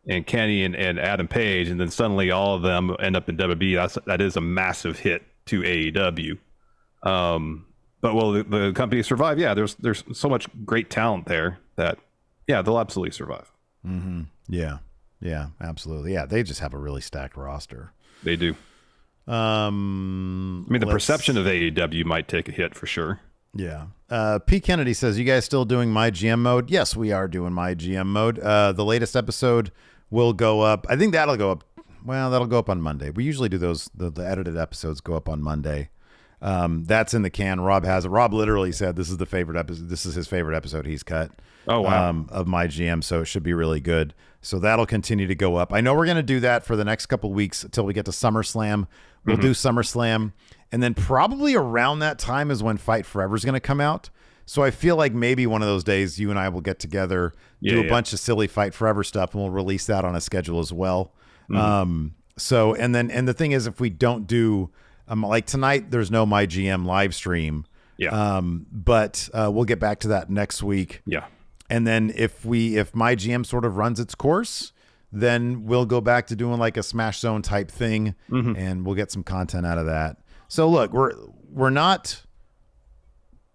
and Kenny and Adam Page, and then suddenly all of them end up in WWE, that is a massive hit to AEW. But will the company survive? Yeah, there's so much great talent there that, they'll absolutely survive. Mm-hmm. Yeah, absolutely. Yeah, they just have a really stacked roster. They do. I mean, the perception of AEW might take a hit for sure. Yeah. P. Kennedy says, you guys still doing My GM mode? Yes, we are doing My GM mode. The latest episode will go up. I think that'll go up. Well, that'll go up on Monday. We usually do those. The edited episodes go up on Monday. That's in the can. Rob has it. Rob literally said this is the favorite episode. This is his favorite episode he's cut. Oh, wow. Of My GM. So it should be really good. So that'll continue to go up. I know we're going to do that for the next couple of weeks until we get to SummerSlam. We'll do SummerSlam. And then probably around that time is when Fight Forever is going to come out. So I feel like maybe one of those days you and I will get together, do a bunch of silly Fight Forever stuff, and we'll release that on a schedule as well. And the thing is, if we don't do, like tonight, there's no My GM live stream. Yeah. But we'll get back to that next week. Yeah. And then if My GM sort of runs its course, then we'll go back to doing like a Smash Zone type thing, and we'll get some content out of that. So look,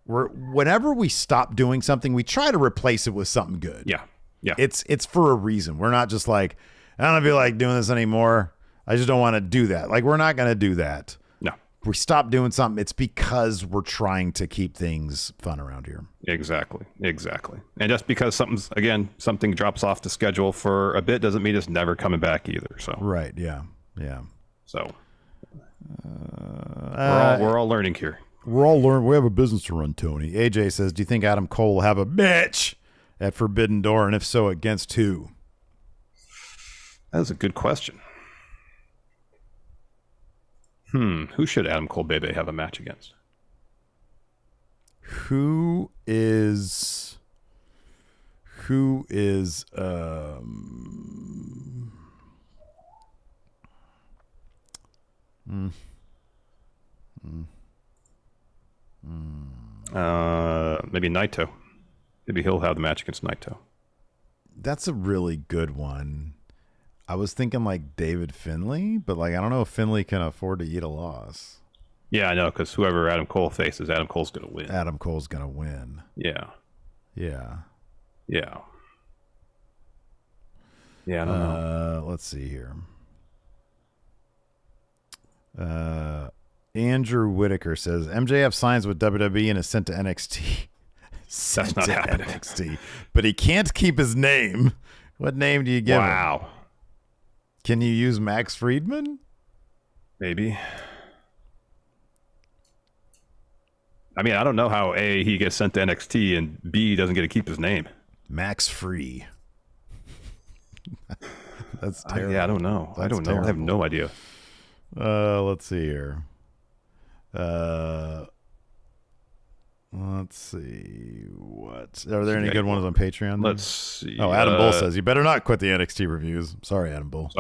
whenever we stop doing something, we try to replace it with something good. Yeah. Yeah. It's for a reason. We're not just like, I don't feel like doing this anymore. I just don't want to do that. Like, we're not going to do that. No. we stop doing something, it's because we're trying to keep things fun around here. Exactly. And just because something drops off the schedule for a bit doesn't mean it's never coming back either. So right, yeah. So we're all learning here. We're all learning. We have a business to run, Tony. AJ says, "Do you think Adam Cole will have a match at Forbidden Door, and if so, against who?" That's a good question. Who should Adam Cole Bebe have a match against? Who is maybe Naito. Maybe he'll have the match against Naito. That's a really good one. I was thinking like David Finlay, but like I don't know if Finlay can afford to eat a loss. Yeah, I know, because whoever Adam Cole faces, Adam Cole's going to win. Adam Cole's going to win. Yeah. Yeah, I don't know. Let's see here. Andrew Whitaker says MJF signs with WWE and is sent to NXT. That's not happening. NXT, but he can't keep his name. What name do you give him? Wow. Can you use Max Friedman? Maybe. I mean, I don't know how A, he gets sent to NXT, and B, doesn't get to keep his name. Max Free. That's terrible. I don't know. I don't know. I have no idea. Let's see here. Let's see. What are there any good ones on Patreon? Let's see. Oh, Adam Bull says you better not quit the NXT reviews. Sorry, Adam Bull.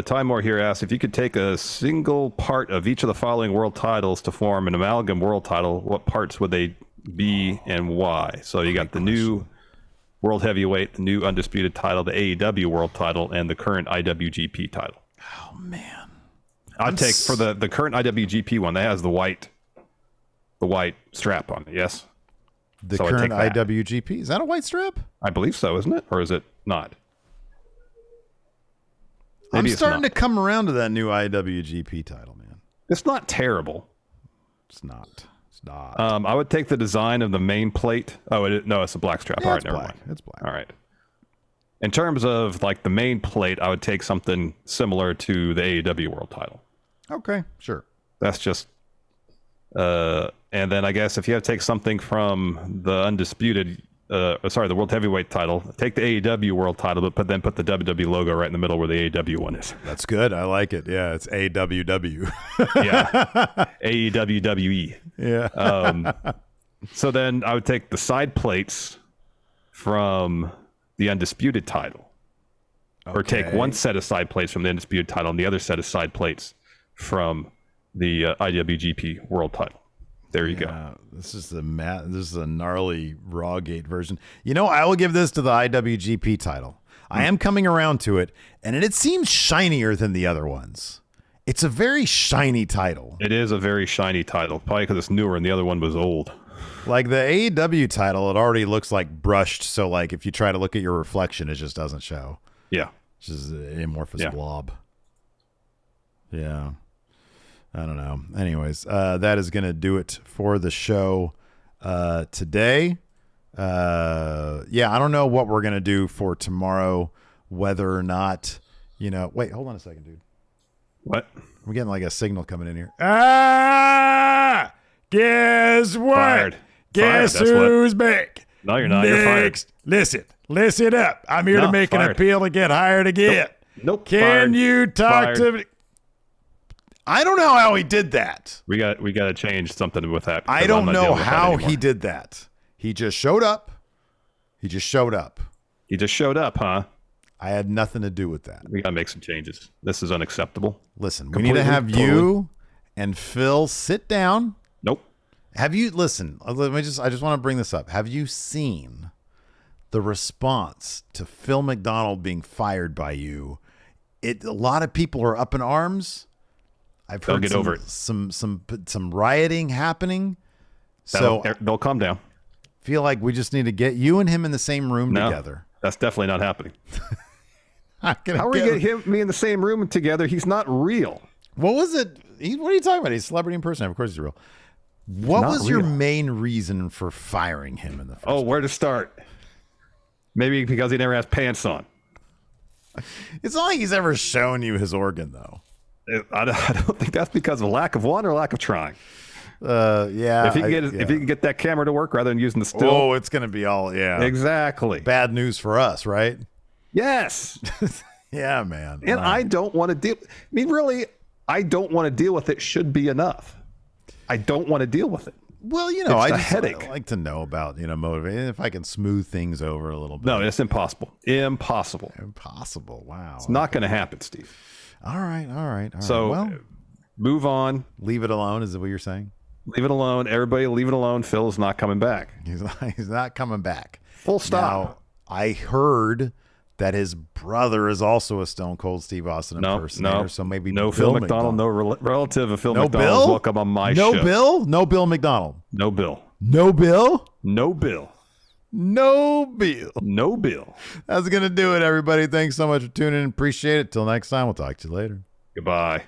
Ty Moore here asks if you could take a single part of each of the following world titles to form an amalgam world title, what parts would they be and why? So you got the new world heavyweight, the new undisputed title, the AEW world title, and the current IWGP title. Oh man, I'd take for the current IWGP one that has the white strap on it. Yes, the current IWGP, is that a white strap? I believe so, isn't it, or is it not? Maybe I'm starting to come around to that new IWGP title, man. It's not terrible. It's not. I would take the design of the main plate. Oh, no, it's a black strap. Yeah, all right, never mind. It's black. All right. In terms of like the main plate, I would take something similar to the AEW world title. Okay, sure. That's just, and then I guess if you have to take something from the undisputed, the world heavyweight title, take the AEW world title, but then put the WWE logo right in the middle where the AEW one is. That's good. I like it. Yeah, it's AWW. Yeah, AEWWE. Yeah. So then I would take the side plates from the undisputed title, or take one set of side plates from the undisputed title and the other set of side plates from the IWGP world title. There you go. This is a gnarly Rawgate version. You know, I will give this to the IWGP title. I am coming around to it, and it seems shinier than the other ones. It's a very shiny title. It is a very shiny title, probably because it's newer and the other one was old. Like the AEW title, it already looks like brushed, so like if you try to look at your reflection, it just doesn't show. Yeah. It's just an amorphous blob. Yeah. I don't know. Anyways, that is going to do it for the show today. I don't know what we're going to do for tomorrow, whether or not, wait, hold on a second, dude. What? I'm getting like a signal coming in here. Guess what? Fired. Guess who's back? No, you're not. You're fired. Listen up. I'm here to make an appeal to get hired again. Nope. Can you talk to me? I don't know how he did that. We got to change something with that. I don't know how he did that. He just showed up. He just showed up, huh? I had nothing to do with that. We got to make some changes. This is unacceptable. Listen, we need to have you and Phil sit down. Nope. Have you, listen, I just want to bring this up. Have you seen the response to Phil McDonald being fired by you? A lot of people are up in arms. I've heard some rioting happening. They'll calm down. Feel like we just need to get you and him in the same room together. That's definitely not happening. How are we get me in the same room together? He's not real. What was it? What are you talking about? He's a celebrity impersonator. Of course he's real. What was your main reason for firing him in the first place? Where to start? Maybe because he never has pants on. It's not like he's ever shown you his organ, though. I don't think that's because of lack of one or lack of trying. Yeah. If he can get that camera to work rather than using the still. Oh, it's going to be all, Exactly. Bad news for us, right? Yes. Yeah, man. And I don't want to deal. I mean, really, I don't want to deal with it. Should be enough. I don't want to deal with it. Well, I like to know about, motivation. If I can smooth things over a little bit. No, it's impossible. Impossible. Wow. It's not going to happen, Steve. All right. So, well, move on. Leave it alone. Is that what you're saying? Leave it alone. Everybody leave it alone. Phil's not coming back. He's not coming back. Full stop. Now, I heard that his brother is also a Stone Cold Steve Austin impersonator. So maybe Phil McDonald, no relative of Phil McDonald. Welcome on my show. No Bill McDonald. No Bill. No Bill. No Bill. No Bill. No Bill. That's gonna do it, everybody. Thanks so much for tuning in. Appreciate it. Till next time, we'll talk to you later. Goodbye.